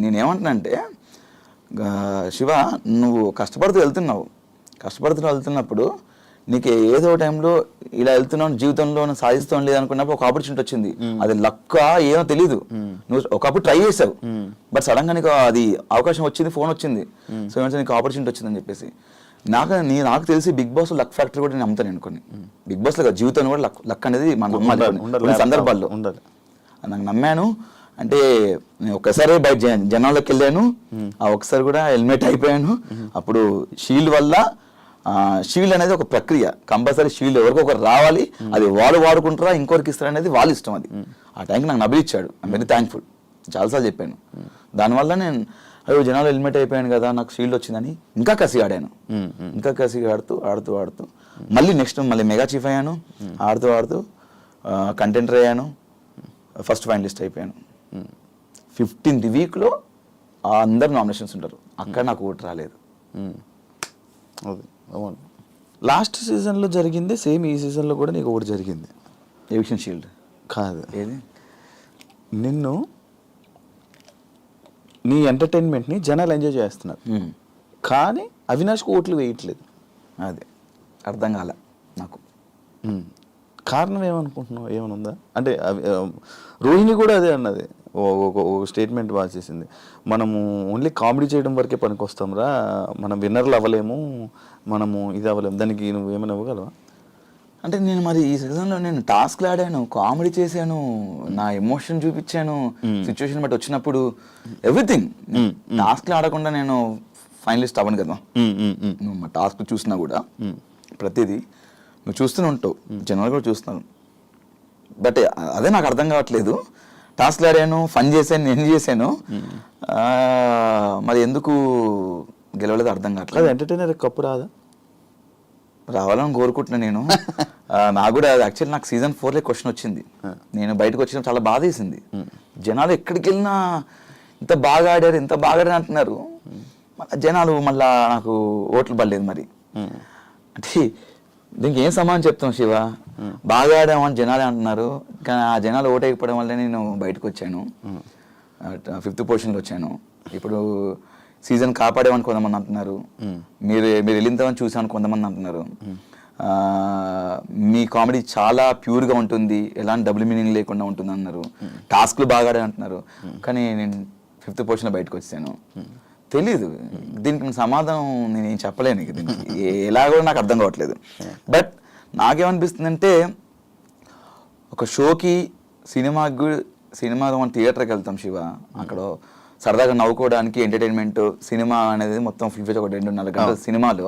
నేనేమంటున్నానంటే శివ, నువ్వు కష్టపడుతూ వెళ్తున్నప్పుడు నీకు ఏదో టైంలో ఇలా వెళ్తున్నావు జీవితంలో సాధిస్తాం లేదనుకున్నప్పుడు ఒక ఆపర్చునిటీ వచ్చింది. అది లక్క ఏమో తెలీదు, నువ్వు ఒకప్పుడు ట్రై చేసావు, బట్ సడన్ గా నీకు అది అవకాశం వచ్చింది, ఫోన్ వచ్చింది, సో ఏమంటే నీకు ఆపర్చునిటీ వచ్చిందని చెప్పేసి. నాకు తెలిసి బిగ్ బాస్ లక్ ఫ్యాక్టరీ కూడా నేను నమ్ముతాను అనుకోని. బిగ్ బాస్ లో జీవితంలో కూడా లక్ అనేది మనం నమ్మాలి కొన్ని సందర్భాల్లో. నాకు నమ్మాను అంటే నేను ఒక్కసారి బయట జనాల్లోకి వెళ్ళాను, ఆ ఒక్కసారి కూడా హెల్మెట్ అయిపోయాను. అప్పుడు షీల్డ్ వల్ల, షీల్డ్ అనేది ఒక ప్రక్రియ, కంపల్సరీ షీల్డ్ ఎవరికి ఒకరు రావాలి, అది వాళ్ళు వాడుకుంటారా ఇంకొకరికి ఇస్తారు అనేది వాళ్ళ ఇష్టం. అది ఆ టైంకి నాకు నబిల్ ఇచ్చాడు, ఐమ్ వెరీ థ్యాంక్ఫుల్, చాలాసార్లు చెప్పాను. దానివల్ల నేను అయ్యో జనాలు హెల్మెట్ అయిపోయాను కదా, నాకు షీల్డ్ వచ్చిందని ఇంకా కసి ఆడాను. ఇంకా కసి ఆడుతూ మళ్ళీ నెక్స్ట్ మళ్ళీ మెగా చీఫ్ అయ్యాను, ఆడుతూ కంటెంటర్ అయ్యాను, ఫస్ట్ ఫైనలిస్ట్ అయిపోయాను. 15th వీక్లో అందరు నామినేషన్స్ ఉంటారు, అక్కడ నాకు ఓటు రాలేదు. అవును, లాస్ట్ సీజన్లో జరిగింది సేమ్ ఈ సీజన్లో కూడా నీకు ఒకటి జరిగింది. ఎవిక్షన్ షీల్డ్ కాదు, ఏది నిన్ను నీ ఎంటర్టైన్మెంట్ని జనాలు ఎంజాయ్ చేస్తున్నారు, కానీ అవినాష్కి ఓట్లు వేయట్లేదు. అది అర్థం కాలే నాకు. కారణం ఏమనుకుంటున్నావు, ఏమైనా ఉందా? అంటే రోహిణి కూడా అదే అన్నది, ఒక స్టేట్మెంట్ పాస్ చేసింది, మనము ఓన్లీ కామెడీ చేయడం వరకే పనికొస్తాం రా, మనం విన్నర్లు అవ్వలేము, మనము ఇది అవ్వలేము. దానికి నువ్వు ఏమైనా ఇవ్వగలవా? అంటే నేను మరి ఈ సీజన్లో నేను టాస్క్లు ఆడాను, కామెడీ చేశాను, నా ఎమోషన్ చూపించాను, సిచ్యువేషన్ బట్టి వచ్చినప్పుడు ఎవ్రీథింగ్. టాస్క్లు ఆడకుండా నేను ఫైనలిస్ట్ అవ్వను కదా. నువ్వు మా టాస్క్ చూసినా కూడా ప్రతిదీ నువ్వు చూస్తూనే ఉంటావు, జనాలు కూడా చూస్తున్నాను, బట్ అదే నాకు అర్థం కావట్లేదు. టాస్క్లు ఆడాను, ఫన్ చేశాను, నేను చేశాను, మరి ఎందుకు గెలవలేదు అర్థం కావట్లేదు. ఎంటర్టైనర్ కప్పు రాదా? రావాలని కోరుకుంటున్నా నేను. నాకు కూడా యాక్చువల్లీ నాకు సీజన్ 4లో క్వశ్చన్ వచ్చింది, నేను బయటకు వచ్చిన చాలా బాధ వేసింది. జనాలు ఎక్కడికి వెళ్ళినా ఇంత బాగా ఆడారు అంటున్నారు, జనాలు మళ్ళా నాకు ఓట్లు పడలేదు. మరి అంటే దీనికి ఏం సమాధానం చెప్తాం శివ? బాగా ఆడామని జనాలే అంటున్నారు, కానీ ఆ జనాలు ఓటు వేయకపోవడం వల్లే నేను బయటకు వచ్చాను, 5th పొజిషన్లో వచ్చాను. ఇప్పుడు సీజన్ కాపాడేమని కొంతమంది అంటున్నారు, మీరు వెళ్ళిందని చూసామని కొంతమంది అంటున్నారు, మీ కామెడీ చాలా ప్యూర్గా ఉంటుంది, ఎలాంటి డబుల్ మీనింగ్ లేకుండా ఉంటుంది అన్నారు, టాస్క్లు బాగా ఆడే అంటున్నారు, కానీ నేను 5th పొజిషన్లో బయటకు వచ్చాను. తెలీదు, దీనికి సమాధానం నేను ఏం చెప్పలేను, దీనికి ఎలాగో నాకు అర్థం కావట్లేదు. బట్ నాకేమనిపిస్తుందంటే, ఒక షోకి సినిమా మనం థియేటర్కి వెళ్తాం శివ, అక్కడ సరదాగా నవ్వుకోవడానికి ఎంటర్టైన్మెంట్, సినిమా అనేది మొత్తం ఫుల్ ఒక 2.5 గంటల సినిమాలో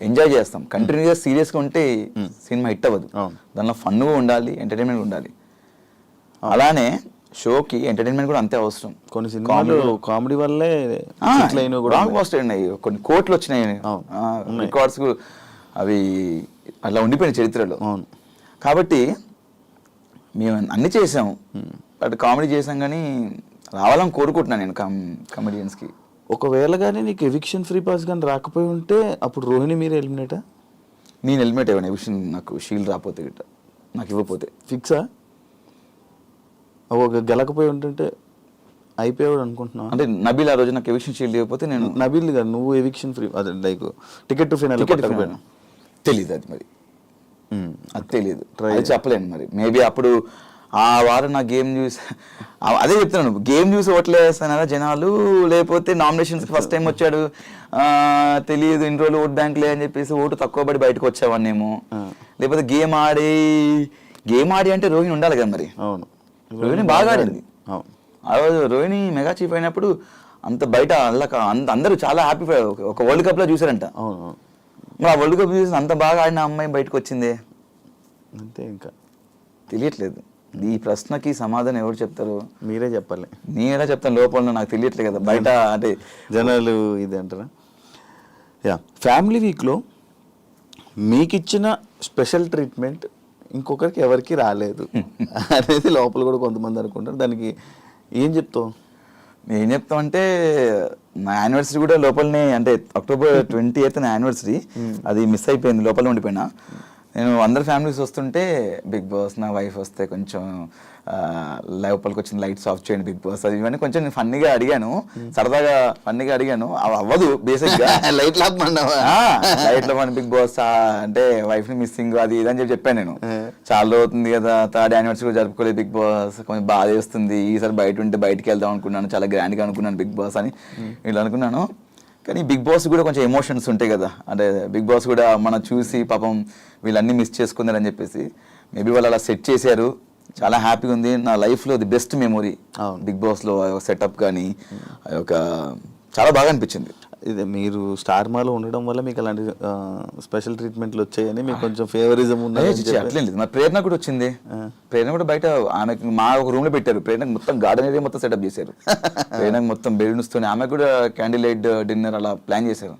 ఎంజాయ్ చేస్తాం. కంటిన్యూగా సీరియస్గా ఉంటే సినిమా హిట్ అవ్వదు, దానిలో ఫన్గా ఉండాలి, ఎంటర్టైన్మెంట్ ఉండాలి. అలానే షోకి ఎంటర్టైన్మెంట్ కూడా అంతే అవసరం. కొన్ని సినిమాలు కామెడీ వల్లే కొన్ని కోట్లు వచ్చినాయి, రికార్డ్స్ అవి అలా ఉండిపోయిన చరిత్రలో. కాబట్టి మేము అన్ని చేసాము, బట్ కామెడీ చేసాం, కానీ రావాలని కోరుకుంటున్నాను నేను కమెడియన్స్కి. ఒకవేళ కానీ నీకు ఎవిక్షన్ ఫ్రీ పాస్ కానీ రాకపోయి ఉంటే అప్పుడు రోహిణి మీరు ఎలిమినేటా? నేను ఎలిమినేట్ అయ్యాను, ఎవిక్షన్ నాకు షీల్డ్ రాకపోతే గిట్ట, నాకు ఇవ్వకపోతే. ఫిక్సా? ఒక గెలకపోయి ఉంటుంటే అయిపోయాడు అనుకుంటున్నావు? అంటే నబీల్ ఆ రోజు నాకు ఎవిక్షన్ షీల్డ్ ఇవ్వకపోతే నేను నబీల్ గారు నువ్వు ఎవిక్షన్ ఫ్రీ, అదే లైక్ టికెట్ టు ఫైనల్ తెలీదు, అది మరి అది తెలీదు, అది చెప్పలేను. మరి మేబీ అప్పుడు ఆ వారం నా గేమ్ చూసి, అదే చెప్తున్నాను, గేమ్ చూసి ఓట్లు వేస్తానారా జనాలు, లేకపోతే నామినేషన్స్కి ఫస్ట్ టైం వచ్చాడు తెలియదు, ఇన్ని రోజులు ఓట్ బ్యాంక్లే అని చెప్పేసి ఓటు తక్కువ పడి బయటకు వచ్చేవాడినేమో, లేకపోతే గేమ్ ఆడి అంటే రోహిణి ఉండాలి కదా. మరి అవును, రోహిణి బాగా ఆడింది. ఆ రోజు రోహిణి మెగా చీఫ్ అయినప్పుడు అంత బయట అందరూ చాలా హ్యాపీ, ఒక వరల్డ్ కప్లో చూసారంట. మరి ఆ వరల్డ్ కప్ చూసి అంత బాగా ఆడిన అమ్మాయి బయటకు వచ్చిందే అంతే, ఇంకా తెలియట్లేదు. ఈ ప్రశ్నకి సమాధానం ఎవరు చెప్తారు? మీరే చెప్పాలి. నేనే చెప్తాను, లోపల నాకు తెలియట్లేదు కదా, బయట అంటే జనాలు ఇది అంటారా? యా, ఫ్యామిలీ వీక్లో మీకు ఇచ్చిన స్పెషల్ ట్రీట్మెంట్ ఇంకొకరికి ఎవరికి రాలేదు అనేది లోపల కూడా కొంతమంది అనుకుంటారు, దానికి ఏం చెప్తావు? ఏం చెప్తామంటే, నా యానివర్సరీ కూడా లోపలనే, అంటే October 28th నా యానివర్సరీ, అది మిస్ అయిపోయింది, లోపల ఉండిపోయినా. నేను అందరు ఫ్యామిలీస్ వస్తుంటే బిగ్ బాస్, నా వైఫ్ వస్తే కొంచెం లోపలికి వచ్చిన లైట్స్ ఆఫ్ చేయండి బిగ్ బాస్, అది ఇవన్నీ కొంచెం నేను ఫన్నీగా అడిగాను, సరదాగా ఫన్నీగా అడిగాను. అవ్వదు బేసిక్గా. లైట్ లాపమంటావా? లైట్లో మన బిగ్ బాస్ అంటే వైఫ్ ని మిస్సింగ్ అది ఇదని చెప్పాను నేను. చాలా అవుతుంది కదా, 3rd యానివర్సరీ కూడా జరుపుకోలేదు బిగ్ బాస్, కొంచెం బాధ వేస్తుంది, ఈసారి బయట ఉంటే బయటికి వెళ్దాం అనుకున్నాను, చాలా గ్రాండ్గా అనుకున్నాను బిగ్ బాస్ అని ఇలా అనుకున్నాను. కానీ బిగ్ బాస్ కూడా కొంచెం ఎమోషన్స్ ఉంటాయి కదా, అంటే బిగ్ బాస్ కూడా మనం చూసి పాపం వీళ్ళన్నీ మిస్ చేసుకున్నారని చెప్పేసి మేబీ వాళ్ళు అలా సెట్ చేశారు. చాలా హ్యాపీగా ఉంది. నా లైఫ్లో ది బెస్ట్ మెమొరీ బిగ్ బాస్లో సెటప్ కానీ ఒక చాలా బాగా అనిపించింది. ఇదే మీరు స్టార్ మాలో ఉండడం వల్ల మీకు అలాంటి స్పెషల్ ట్రీట్మెంట్లు వచ్చాయని మీకు కొంచెం ఫేవరిజం ఉన్నది. అట్లేం లేదు, మా ప్రేరణ కూడా వచ్చింది. ప్రేరణ కూడా బయట ఆమెకు మా ఒక రూమ్ లో పెట్టారు. ప్రేరణకు మొత్తం గార్డెన్ ఏరియా మొత్తం సెటప్ చేశారు. ప్రేరణకు మొత్తం బెలూన్స్ తోని ఆమె కూడా క్యాండిల్ లైట్ డిన్నర్ అలా ప్లాన్ చేశారు.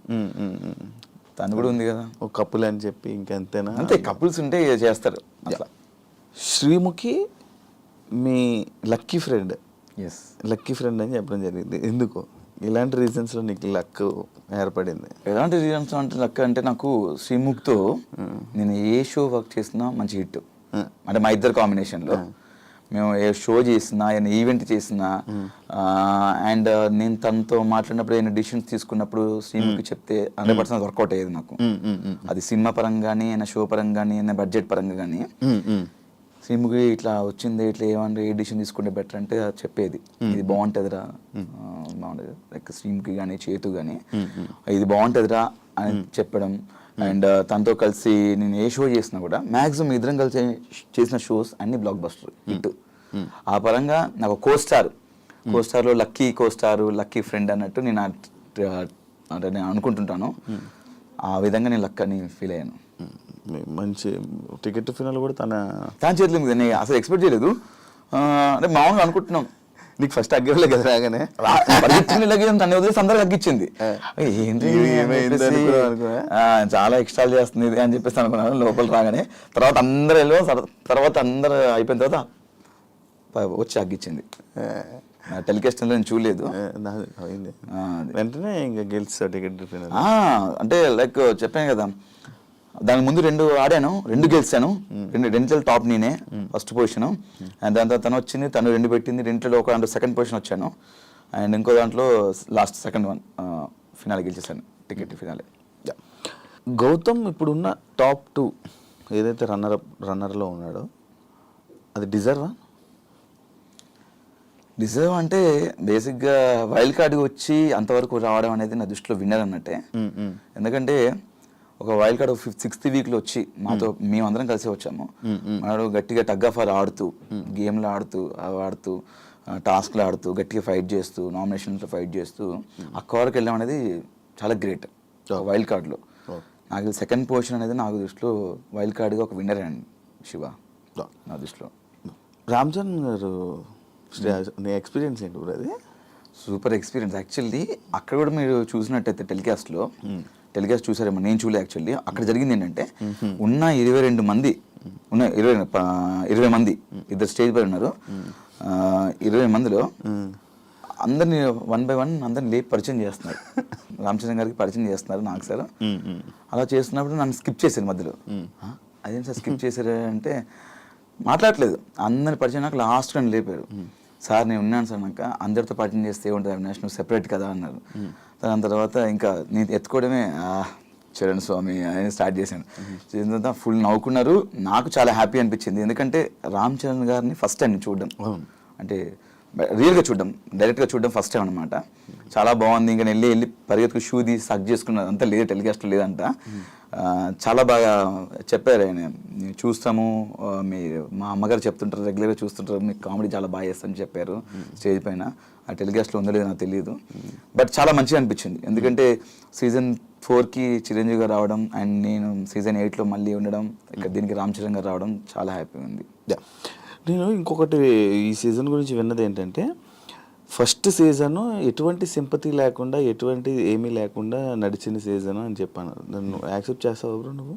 తను కూడా ఉంది కదా ఒక కపుల్ అని చెప్పి ఇంకంతేనా? అంతే, కపుల్స్ ఉంటే చేస్తారు అట్లా. శ్రీముఖి మీ lucky friend. Yes, lucky friend అని చెప్పడం జరిగింది. ఎందుకు, ఇలాంటి రీజన్స్లో నీకు లక్ ఏర్పడింది? ఎలాంటి రీజన్స్ అంటే లక్ అంటే నాకు శ్రీముఖ్తో నేను ఏ షో వర్క్ చేసినా మంచి హిట్. అంటే మా ఇద్దరు కాంబినేషన్లో మేము ఏ షో చేసినా, ఏదైనా ఈవెంట్ చేసినా, అండ్ నేను తనతో మాట్లాడినప్పుడు ఏదైనా డిసిషన్స్ తీసుకున్నప్పుడు శ్రీముఖి చెప్తే 100% వర్కౌట్ అయ్యేది నాకు. అది సినిమా పరంగా కానీ, ఏదైనా షో పరంగా కానీ, ఏదైనా బడ్జెట్ పరంగా కానీ. శ్రీముఖి ఇట్లా వచ్చింది, ఇట్లా ఏమంటే ఏ డిసిషన్ తీసుకుంటే బెటర్ అంటే చెప్పేది, ఇది బాగుంటుందిరా, బాగుంటుంది. లైక్ శ్రీముఖి కానీ చేతు కానీ ఇది బాగుంటుందిరా అని చెప్పడం. అండ్ తనతో కలిసి నేను ఏ షో చేసినా కూడా మ్యాక్సిమం ఇద్దరం కలిసి చేసిన షోస్ అన్ని బ్లాక్ బస్టర్ హిట్. ఆ పరంగా నాకు కోస్టార్లో లక్కీ కోస్టార్, లక్కీ ఫ్రెండ్ అన్నట్టు నేను అంటే నేను అనుకుంటుంటాను. ఆ విధంగా నేను లక్ అని ఫీల్ అయ్యాను. మంచి టికెట్ ఫినాల్ కూడా తన చేతిలో ఉంది. నేను అసలు ఎక్స్పెక్ట్ చేయలేదు. అంటే మామూలుగా అనుకుంటున్నాం, నీకు ఫస్ట్ అగ్గరలే కదా రాగానే తన వదిలేసి అందరికి తగ్గించింది. చాలా ఎక్స్ట్రా చేస్తుంది ఇది అని చెప్పేసి అనుకున్నాను లోపల రాగానే. తర్వాత అందరూ అయిపోయిన తర్వాత వచ్చి అగ్గించింది. టెలికాస్ట్ నేను చూడలేదు, వెంటనే ఇంకా గెలిచా టికెట్ ఫినాల్. అంటే లైక్ చెప్పాను కదా, దాని ముందు 2 ఆడాను, 2 గెలిచాను. రెండిట్లో టాప్ నేనే, ఫస్ట్ పొజిషన్. అండ్ దాని తర్వాత తను వచ్చింది, తను 2 పెట్టింది. రెండిట్లో ఒక దాంట్లో సెకండ్ పొజిషన్ వచ్చాను, అండ్ ఇంకో దాంట్లో లాస్ట్ సెకండ్ వన్ ఫినాలే గెలిచేసాను, టికెట్ ఫినాలే. గౌతమ్ ఇప్పుడున్న టాప్ 2 ఏదైతే రన్నర్లో ఉన్నాడో అది డిజర్వా? డిజర్వ్ అంటే బేసిక్గా వైల్డ్ కార్డ్కి వచ్చి అంతవరకు రావడం అనేది నా దృష్టిలో విన్నర్ అన్నట్టే. ఎందుకంటే ఒక వైల్డ్ కార్డ్ 6th వీక్లో వచ్చి మేమందరం కలిసి వచ్చాము. మనడు గట్టిగా టగ్ ఆఫ్ వార్ ఆడుతూ, గేమ్లు ఆడుతూ టాస్క్లు ఆడుతూ, గట్టిగా ఫైట్ చేస్తూ, నామినేషన్స్లో ఫైట్ చేస్తూ అక్క వరకు వెళ్ళాం అనేది చాలా గ్రేట్ వైల్డ్ కార్డ్లో. నాకు సెకండ్ పొజిషన్ అనేది నాకు దృష్టిలో వైల్డ్ కార్డ్గా ఒక విన్నర్ అండి శివ నా దృష్టిలో. రామ్ చరణ్ గారు నీ ఎక్స్పీరియన్స్ ఏంటి బ్రో? అది సూపర్ ఎక్స్పీరియన్స్ యాక్చువల్లీ. అక్కడ కూడా మీరు చూసినట్టయితే టెలికాస్ట్ చూసారేమో, నేను చూడలే యాక్చువల్లీ. అక్కడ జరిగింది ఏంటంటే ఉన్న 22 మంది 20 మంది ఇద్దరు స్టేజ్ పై ఉన్నారు. 20 మందిలో అందరినీ 1 by 1 అందరిని లేపి పరిచయం చేస్తున్నారు. రామచంద్ర గారికి పరిచయం చేస్తున్నారు నాకు సార్. అలా చేస్తున్నప్పుడు నన్ను స్కిప్ చేశారు మధ్యలో. అదేం సార్ స్కిప్ చేశారు అంటే మాట్లాడలేదు. అందరిని పరిచయం నాకు లాస్ట్ నన్ను లేపారు. సార్ నేను ఉన్నాను సార్, నాకు అందరితో పరిచయం చేస్తే ఏముంటుంది అవినాష్, నువ్వు సెపరేట్ కదా అన్నారు. దాని తర్వాత ఇంకా నేను ఎత్తుకోవడమే చరణ్ స్వామి అని స్టార్ట్ చేశాను. చేసిన తర్వాత ఫుల్ నవ్వుకున్నారు. నాకు చాలా హ్యాపీ అనిపించింది, ఎందుకంటే రామ్ చరణ్ గారిని ఫస్ట్ టైం చూడడం, అంటే రియల్గా చూడడం, డైరెక్ట్గా చూడడం ఫస్ట్ టైం అనమాట. చాలా బాగుంది. ఇంకా వెళ్ళి పరిగెత్తుకు షూ తీసి సక్ చేసుకున్నది అంతా లేదు, టెలికాస్ట్ లేదంట. చాలా బాగా చెప్పారు ఆయన, చూస్తాము మా అమ్మగారు చెప్తుంటారు, రెగ్యులర్గా చూస్తుంటారు, మీకు కామెడీ చాలా బాగా చేస్తారని చెప్పారు స్టేజ్ పైన. ఆ టెలికాస్ట్లో ఉందో లేదో నాకు తెలియదు, బట్ చాలా మంచిగా అనిపించింది. ఎందుకంటే సీజన్ 4కి చిరంజీవి గారు రావడం అండ్ నేను సీజన్ 8లో మళ్ళీ ఉండడం, ఇక్కడ దీనికి రామ్ చరణ్ గారు రావడం చాలా హ్యాపీగా ఉంది. నేను ఇంకొకటి ఈ సీజన్ గురించి విన్నది ఏంటంటే, ఫస్ట్ సీజన్ ఎటువంటి సింపతి లేకుండా, ఎటువంటి ఏమీ లేకుండా నడిచిన సీజన్ అని చెప్పాను. నన్ను యాక్సెప్ట్ చేస్తావు బ్రో నువ్వు?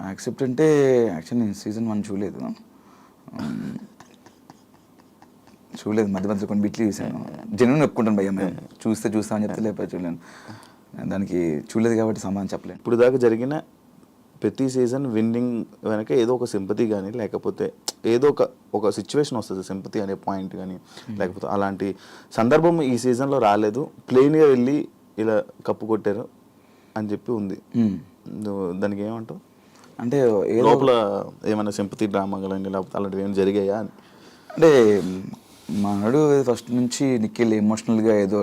యాక్సెప్ట్ అంటే యాక్చువల్లీ నేను సీజన్ 1 చూడలేదు, మధ్య మధ్యలో కొన్ని బిట్లు చూసాను. జెన్యున్ ఒప్పుకుంటాను భయ్య, మేము చూస్తామని చెప్తే లేకపోతే చూడలేను. దానికి చూడలేదు కాబట్టి సమాధానం చెప్పలేను. ఇప్పుడు దాకా జరిగిన ప్రతి సీజన్ విన్నింగ్ వెనక ఏదో ఒక సింపతి కానీ లేకపోతే ఏదో ఒక సిచ్యువేషన్ వస్తుంది, సింపతి అనే పాయింట్ కానీ లేకపోతే అలాంటి సందర్భం ఈ సీజన్లో రాలేదు, ప్లెయిన్గా వెళ్ళి ఇలా కప్పు కొట్టారు అని చెప్పి ఉంది. దానికి ఏమంటావు? అంటే లోపల ఏమైనా సింపతి డ్రామా కానీ లేకపోతే అలాంటివి ఏమైనా జరిగాయా అని? అంటే మనడు ఫస్ట్ నుంచి నిఖిల్ ఎమోషనల్గా ఏదో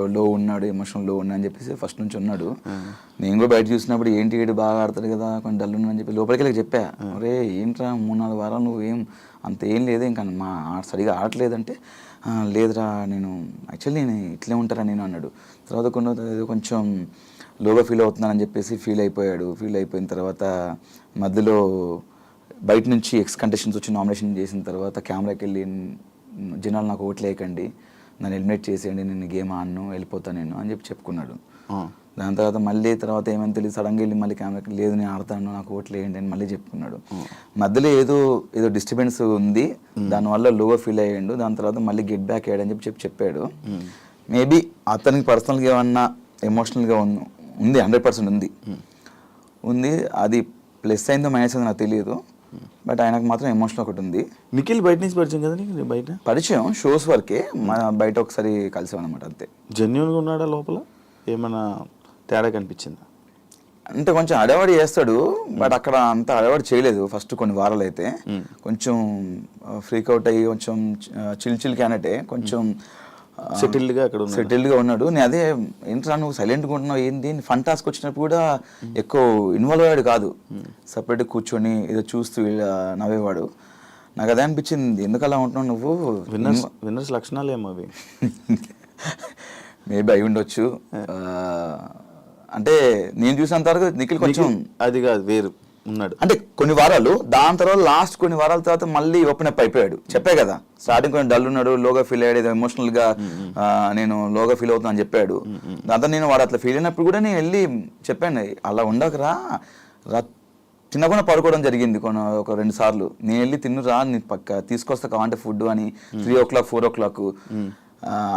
ఎమోషనల్ లో ఉన్నా అని చెప్పేసి ఫస్ట్ నుంచి ఉన్నాడు. నేను కూడా బయట చూసినప్పుడు ఏంటి వీడు బాగా ఆడతాడు కదా కొంచెం డల్ ఉన్నా అని చెప్పి లోపలికి వెళ్ళి చెప్పా, అరే ఏంట్రా 3-4 వారాలు నువ్వు అంత ఏం లేదు ఇంకా సరిగా ఆడలేదంటే, లేదురా నేను యాక్చువల్లీ నేను ఇట్లే ఉంటారా నేను అన్నాడు. తర్వాత కొంచెం లోగా ఫీల్ అవుతున్నానని చెప్పేసి ఫీల్ అయిపోయిన తర్వాత మధ్యలో బయట నుంచి ఎక్స్ కంటెస్టెంట్స్ వచ్చి నామినేషన్ చేసిన తర్వాత కెమెరాకి వెళ్ళి, జనాలు నాకు ఓట్లు వేయకండి, నన్ను ఎలిమినేట్ చేసేయండి, నేను గేమ్ ఆడను, వెళ్ళిపోతాను నేను అని చెప్పుకున్నాడు. దాని తర్వాత ఏమైనా తెలియదు, సడన్గా వెళ్ళి మళ్ళీ కెమెరాకి లేదు నేను ఆడతాను, నాకు ఓట్లు వేయండి అని మళ్ళీ చెప్పుకున్నాడు. మధ్యలో ఏదో డిస్టర్బెన్స్ ఉంది, దానివల్ల లోగా ఫీల్ అయ్యాడు. దాని తర్వాత మళ్ళీ గెట్ బ్యాక్ అయ్యాడని చెప్పాడు. మేబీ అతనికి పర్సనల్గా ఏమన్నా ఎమోషనల్గా ఉంది, 100% ఉంది. అది ప్లస్ అయిందో మైనస్ అయిందో నాకు తెలియదు, బట్ ఆయనకు మాత్రం ఎమోషనల్ ఒకటి ఉంది. నిఖిల్ బయట నుంచి పరిచయం కదా నీకు? బయట పరిచయం షోస్ వరకే, బయట ఒకసారి కలిసామన్నమాట అంతే. జెన్యున్గా ఉన్నాడా లోపల? ఏమైనా తేడా కనిపించిందా? అంటే కొంచెం అడవాడి చేస్తాడు, బట్ అక్కడ అంత అడవాడి చేయలేదు. ఫస్ట్ కొన్ని వారాలు అయితే కొంచెం ఫ్రీక్ అవుట్ అయ్యి కొంచెం చిల్ క్యానటే కొంచెం సెటిల్డ్గా ఉన్నాడు. నేను అదే ఏంట్రా నువ్వు సైలెంట్గా ఉంటున్నావు ఏంటి, ఫన్ టాస్క్ వచ్చినప్పుడు కూడా ఎక్కువ ఇన్వాల్వ్ అయ్యాడు కాదు, సపరేట్గా కూర్చొని ఏదో చూస్తూ నవ్వేవాడు. నాకు అదే అనిపించింది, ఎందుకు అలా ఉంటున్నావు నువ్వు? విన్నర్స్ లక్షణాలు ఏమో అవి. మేబీ అయి ఉండొచ్చు. అంటే నేను చూసినంత వరకు నిఖిల్ కొంచెం అది కాదు వేరు ఉన్నాడు. అంటే కొన్ని వారాలు, దాని తర్వాత లాస్ట్ కొన్ని వారాల తర్వాత మళ్ళీ ఓపెన్ అప్ అయిపోయాడు. చెప్పే కదా స్టార్టింగ్ కొంచెం డల్ ఉన్నాడు, లోగా ఫీల్ అయ్యాడు, ఏదో ఎమోషనల్ గా నేను లోగా ఫీల్ అవుతున్నా అని చెప్పాడు. దాంతో నేను వాడు అట్లా ఫీల్ అయినప్పుడు కూడా నేను వెళ్ళి చెప్పాను, అలా ఉండకరా, తినకుండా పడుకోవడం జరిగింది ఒక 2 సార్లు. నేను వెళ్ళి తిన్నురా, నీ పక్క తీసుకొస్తా కావాలంటే ఫుడ్ అని 3 o'clock 4 o'clock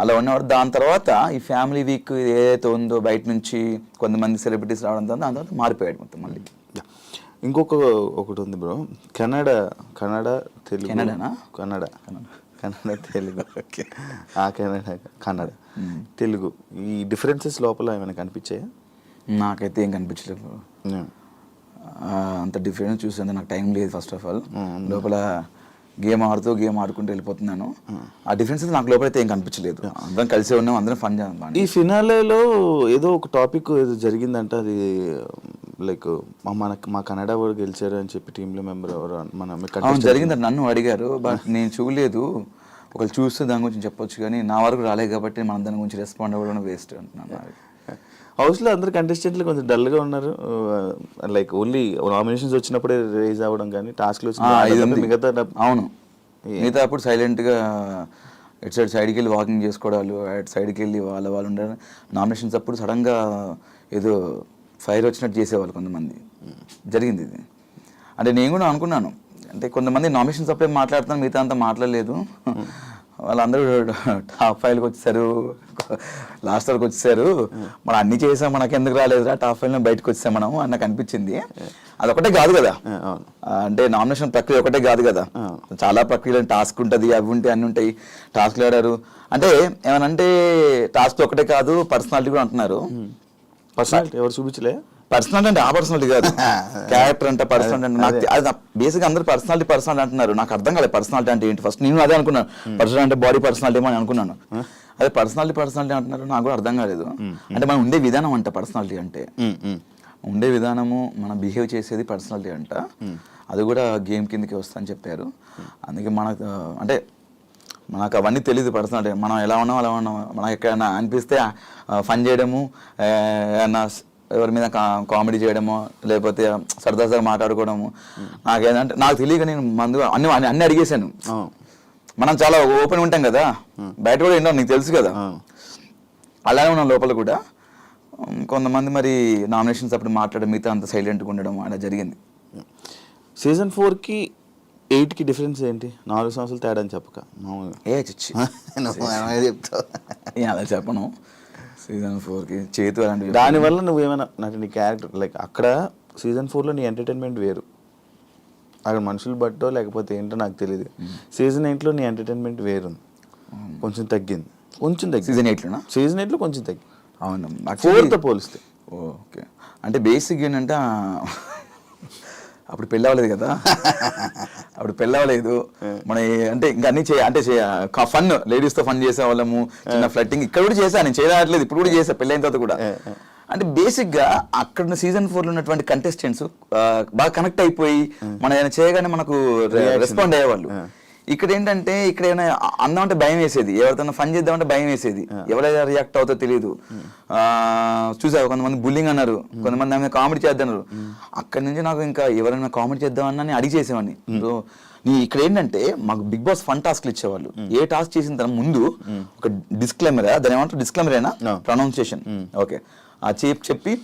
అలా ఉన్నవాడు. దాని తర్వాత ఈ ఫ్యామిలీ వీక్ ఏదైతే ఉందో బయట నుంచి కొంతమంది సెలబ్రిటీస్ రావడంతో దాని తర్వాత మారిపోయాడు మొత్తం మళ్ళీ. ఒకటి ఉంది బ్రో, కన్నడ తెలుగు. కన్నడ తెలుగు కన్నడ తెలుగు ఈ డిఫరెన్సెస్ లోపల ఏమైనా కనిపించాయా? నాకైతే ఏం కనిపించలేదు. అంత డిఫరెన్స్ చూసేంత నాకు టైం లేదు. ఫస్ట్ ఆఫ్ ఆల్ లోపల గేమ్ ఆడుకుంటూ వెళ్ళిపోతున్నాను. ఆ డిఫరెన్సెస్ నాకు లోపలైతే ఏం కనిపించలేదు. అందరం కలిసే ఉన్నాం, అందరం ఫన్ చేద్దాం. ఈ ఫినాలేలో ఏదో ఒక టాపిక్ ఏదో జరిగిందంట, అది లైక్ మా కన్నడ వాడు గెలిచారు అని చెప్పి టీంలో మెంబర్ ఎవరు జరిగిందంట. నన్ను అడిగారు, బట్ నేను చూడలేదు. ఒకళ్ళు చూస్తే దాని గురించి చెప్పొచ్చు, కానీ నా వరకు రాలేదు కాబట్టి మనం దాని గురించి రెస్పాండ్ అవ్వడం వేస్ట్ అంటున్నాను. హౌస్లో అందరు కంటెస్టెంట్లు కొంచెం డల్గా ఉన్నారు, లైక్ ఓన్లీ నామినేషన్స్ వచ్చినప్పుడే రేజ్ అవ్వడం, కానీ టాస్క్లు వచ్చిన మిగతా అవును మిగతా అప్పుడు సైలెంట్గా సైడ్కి వెళ్ళి వాకింగ్ చేసుకోవడాలు, సైడ్కి వెళ్ళి వాళ్ళు ఉండాలి. నామినేషన్స్ అప్పుడు సడన్గా ఏదో ఫైర్ వచ్చినట్టు చేసేవాళ్ళు కొంతమంది. జరిగింది ఇది. అంటే నేను కూడా అనుకున్నాను, అంటే కొంతమంది నామినేషన్స్ అప్పుడే మాట్లాడుతున్నాను, మిగతా అంతా మాట్లాడలేదు. వాళ్ళందరూ టాప్ 5కి వచ్చేసారు, లాస్ట్ వరకు వచ్చేసారు. మనం అన్ని చేసాం, మనకి ఎందుకు రాలేదురా టాప్ 5లో బయటకు వచ్చాం మనం అని నాకు అనిపించింది. అదొకటే కాదు కదా, అంటే నామినేషన్ ప్రక్రియ ఒకటే కాదు కదా, చాలా ప్రక్రియలు టాస్క్ ఉంటుంది, అవి ఉంటాయి, అన్ని ఉంటాయి. టాస్క్లు ఆడారు అంటే ఏమనంటే టాస్క్ ఒకటే కాదు, పర్సనాలిటీ కూడా అంటున్నారు. పర్సనాలిటీ ఎవరు చూపించలే? పర్సనాలిటీ అంటే ఆ పర్సనాలిటీ కాదు, క్యారెక్టర్ అంటే పర్సనాలిటీ అంటే నాకు అది బేసిక్గా అందరూ పర్సనాలిటీ అంటున్నారు. నాకు అర్థం కాలేదు పర్సనాలిటీ అంటే ఏంటి. ఫస్ట్ నేను అదే అనుకున్నాను, పర్సనాలిటీ అంటే బాడీ పర్సనాలిటీ అని అనుకున్నాను. అదే పర్సనాలిటీ అంటున్నారు, నాకు కూడా అర్థం కాలేదు. అంటే మనం ఉండే విధానం అంట పర్సనాలిటీ అంటే, ఉండే విధానము, మనం బిహేవ్ చేసేది పర్సనాలిటీ అంట. అది కూడా గేమ్ కిందకి వస్తా అని చెప్పారు. అందుకే మనకు అవన్నీ తెలియదు పర్సనాలిటీ. మనం ఎలా ఉన్నాం అలా ఉన్నాం. మనకు ఎక్కడైనా అనిపిస్తే ఫన్ చేయడము, ఏమన్నా ఎవరి మీద కామెడీ చేయడము, లేకపోతే సరదాగా మాట్లాడుకోవడము. నాకేంటంటే నాకు తెలియక నేను అన్ని అడిగేశాను. మనం చాలా ఓపెన్ ఉంటాం కదా, బయట కూడా ఏంటో నీకు తెలుసు కదా, అలానే ఉన్నాం లోపల కూడా. కొంతమంది మరి నామినేషన్స్ అప్పుడు మాట్లాడడం, మిగతా అంత సైలెంట్గా ఉండడం అలా జరిగింది. సీజన్ 4కి 8కి డిఫరెన్స్ ఏంటి? 4 సంవత్సరాలు తేడా అని చెప్పక చిచ్చి చెప్తావు అలా చెప్పను. సీజన్ 4కి చేతు అలాంటివి. దానివల్ల నువ్వేమైనా నీ క్యారెక్టర్ లైక్ అక్కడ సీజన్ 4లో నీ ఎంటర్టైన్మెంట్ వేరు, అక్కడ మనుషులు బట్టో లేకపోతే ఏంటో నాకు తెలియదు. సీజన్ 8లో నీ ఎంటర్టైన్మెంట్ వేరు, కొంచెం తగ్గింది. సీజన్ 8లోనా? సీజన్ 8లో కొంచెం తగ్గింది. అవును, 4తో పోలిస్తే. ఓకే. అంటే బేసిక్ ఏంటంటే అప్పుడు పెళ్ళి అవ్వలేదు కదా, అప్పుడు పెళ్ళి అవ్వలేదు మన, అంటే ఇంకా అన్ని అంటే ఫన్, లేడీస్తో ఫన్ చేసేవాళ్ళము, చిన్న ఫ్లట్టింగ్ ఇక్కడ కూడా చేశాను, నేను చేయట్లేదు, ఇప్పుడు కూడా చేసా పెళ్ళైన తర్వాత కూడా. అంటే బేసిక్గా అక్కడ సీజన్ 4లో ఉన్నటువంటి కంటెస్టెంట్స్ బాగా కనెక్ట్ అయిపోయి మనం ఏమైనా చేయగానే మనకు రెస్పాండ్ అయ్యేవాళ్ళు. ఇక్కడ ఏంటంటే ఇక్కడ ఏమైనా అందామంటే భయం వేసేది, ఎవరితో ఫన్ చేద్దామంటే భయం వేసేది, ఎవరైనా రియాక్ట్ అవుతో తెలియదు. చూసావు కొంతమంది బుల్లింగ్ అన్నారు, కొంతమంది ఆమె కామెడీ చేద్దన్నారు. అక్కడి నుంచి నాకు ఇంకా ఎవరైనా కామెడీ చేద్దామన్నా అడిగి చేసేవాడిని. ఇక్కడ ఏంటంటే మాకు బిగ్ బాస్ ఫన్ టాస్క్లు ఇచ్చేవాళ్ళు. ఏ టాస్క్ చేసిన తర్వాత ముందు ఒక డిస్క్లైమర్, దాని ఏమంటారు డిస్క్లైమరేనా, ప్రొనౌన్సియేషన్, ఓకే, ఆ చెప్పి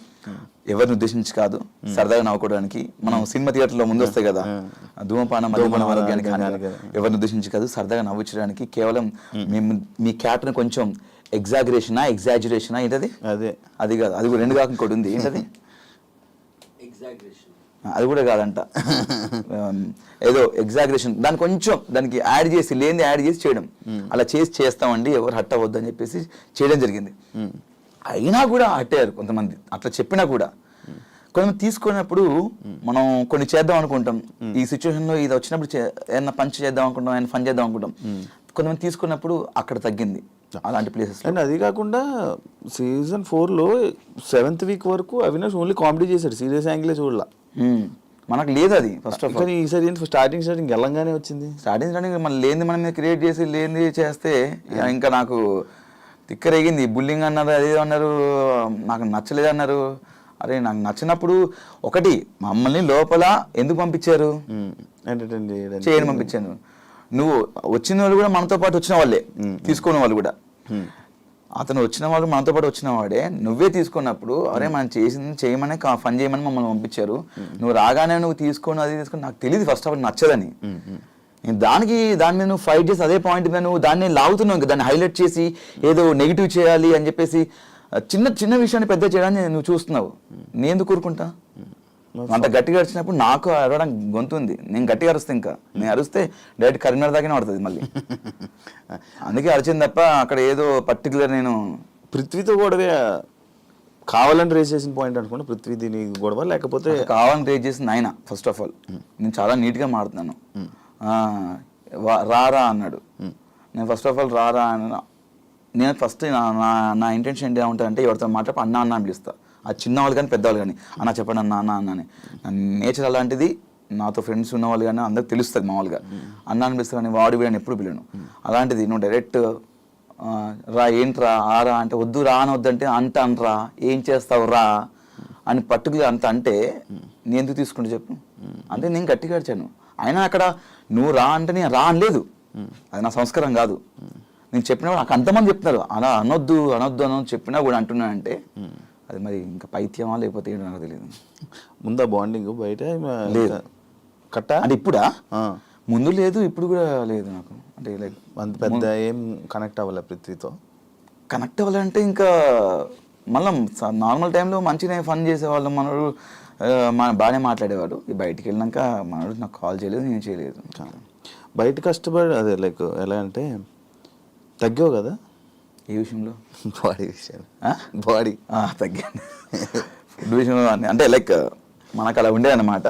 ఎవరిని ఉద్దేశించి కాదు, సరదాగా నవ్వుకోవడానికి. మనం సినిమా థియేటర్లో ముందు వస్తాయి కదా, ధూమపానం మద్యపానం ఆరోగ్యానికి ఎవరిని ఉద్దేశించి కాదు, సరదాగా నవ్వించడానికి. కేవలం మేము మీ క్యారెక్టర్ని కొంచెం ఎగ్జాజరేషనా ఏంటది, అది కాదు, అది కూడా రెండు కాక ఇంకోటి ఉంది, ఏంటది అది కూడా కాదంట, ఏదో ఎగ్జాగరేషన్, దాన్ని కొంచెం దానికి యాడ్ చేసి లేని యాడ్ చేసి చేయడం, అలా చేస్తామండి, ఎవరు హట్ అవ్వద్దు అని చెప్పేసి చేయడం జరిగింది. అయినా కూడా హట్టారు కొంతమంది, అట్లా చెప్పినా కూడా. కొంతమంది తీసుకున్నప్పుడు మనం కొన్ని చేద్దాం అనుకుంటాం, ఈ సిచ్యువేషన్లో ఇది వచ్చినప్పుడు ఏదైనా పంచ్ చేద్దాం అనుకుంటాం, ఆయన ఫన్ చేద్దాం అనుకుంటాం. కొంతమంది తీసుకున్నప్పుడు అక్కడ తగ్గింది అలాంటి ప్లేసెస్. అండ్ అది కాకుండా సీజన్ 4లో 7th వీక్ వరకు అవినాష్ ఓన్లీ కామెడీ చేశాడు, సీరియస్ యాంగిలే చూడలా. మనకు లేదు అది ఫస్ట్ ఆఫ్ ఆల్. ఈసారి స్టార్టింగ్ వెళ్ళంగానే వచ్చింది. స్టార్టింగ్ మన లేనిది మన మీద క్రియేట్ చేసి లేనిది చేస్తే ఇంకా నాకు తిక్కరేగింది. బుల్లింగ్ అన్నారు, అదేదో అన్నారు, నాకు నచ్చలేదు అన్నారు. అరే నాకు నచ్చినప్పుడు ఒకటి మమ్మల్ని లోపల ఎందుకు పంపించారు, చేయని పంపించాను. నువ్వు వచ్చిన వాళ్ళు కూడా మనతో పాటు వచ్చిన వాళ్ళే, తీసుకున్న వాళ్ళు కూడా. అతను వచ్చిన వాళ్ళు మనతో పాటు వచ్చిన వాడే, నువ్వే తీసుకున్నప్పుడు అరే మనం చేసింది చేయమని ఫన్ చేయమని మమ్మల్ని పంపించారు, నువ్వు రాగానే నువ్వు తీసుకొని అది తీసుకొని నాకు తెలియదు ఫస్ట్ ఆఫ్ ఆల్ నచ్చదని. దాని మీద నువ్వు ఫైట్ చేసి అదే పాయింట్ మీద నువ్వు దాన్ని లాగుతున్నావు, ఇంకా దాన్ని హైలైట్ చేసి ఏదో నెగిటివ్ చేయాలి అని చెప్పేసి చిన్న చిన్న విషయాన్ని పెద్ద చేయడాన్ని నువ్వు చూస్తున్నావు. నేను ఎందుకు కూరుకుంటా? అంత గట్టిగా అరిచినప్పుడు నాకు అరవడానికి గొంతుంది, నేను గట్టిగా అరుస్తే, ఇంకా నేను అరిస్తే డైరెక్ట్ కరీంనగర్ దాకానే పడుతుంది మళ్ళీ. అందుకే అరిచింది తప్ప అక్కడ ఏదో పర్టికులర్ నేను పృథ్వీతో గొడవ కావాలని రేస్ చేసిన పాయింట్ అనుకుంటా. పృథ్వీ దీని గొడవ లేకపోతే కావాలని రేస్ చేసింది ఆయన. ఫస్ట్ ఆఫ్ ఆల్ నేను చాలా నీట్గా మాడుతున్నాను, రారా అన్నాడు. నేను ఫస్ట్ ఆఫ్ ఆల్ రారా అన్న, నేను ఫస్ట్ నా ఇంటెన్షన్ ఏంటి ఉంటుందంటే ఎవరితో మాట్లాడి అన్న అని పిలుస్తా, అది చిన్నవాళ్ళు కానీ పెద్దవాళ్ళు కానీ అన్న చెప్పండి అన్న అన్న అని. నేచర్ అలాంటిది, నాతో ఫ్రెండ్స్ ఉన్నవాళ్ళు కానీ అందరికి తెలుస్తుంది మామూలుగా, అన్న అని పిలుస్తా కానీ వాడు వీడని ఎప్పుడు పిలను. అలాంటిది నువ్వు డైరెక్ట్ రా ఏంట్రా ఆరా అంటే వద్దు, రా అని వద్దంటే అంట అనరా, ఏం చేస్తావు రా అని పర్టికులర్ అంత అంటే నేను ఎందుకు తీసుకుంటే చెప్పు. అంటే నేను గట్టిగా అడిచాను. అయినా అక్కడ నువ్వు రా అంటే నేను రా అనలేదు, అది నా సంస్కారం కాదు. నేను చెప్పినా నాకు అంతమంది చెప్తున్నారు అలా అనొద్దు అని చెప్పినా కూడా అంటున్నానంటే అది మరి ఇంకా పైత్యమా లేకపోతే ఏంటో నాకు తెలియదు. ముందా బాండింగ్ బయట లేదు కట్ట అంటే ఇప్పుడా? ముందు లేదు, ఇప్పుడు కూడా లేదు నాకు. అంటే లైక్ అంత పెద్ద ఏం కనెక్ట్ అవ్వాలి పృథ్వీతో. కనెక్ట్ అవ్వాలంటే ఇంకా మళ్ళీ నార్మల్ టైంలో మంచిగా ఫన్ చేసేవాళ్ళం, మనడు బాగానే మాట్లాడేవాడు. బయటికి వెళ్ళినాక మనడు నాకు కాల్ చేయలేదు, నేను చేయలేదు. బయట కష్టపడి అదే లైక్ ఎలా అంటే తగ్గావు కదా. ఏ విషయంలో? బాడీ విషయం. బాడీ తగ్గాను ఫుడ్ విషయంలో. అంటే లైక్ మనకు అలా ఉండేదన్నమాట.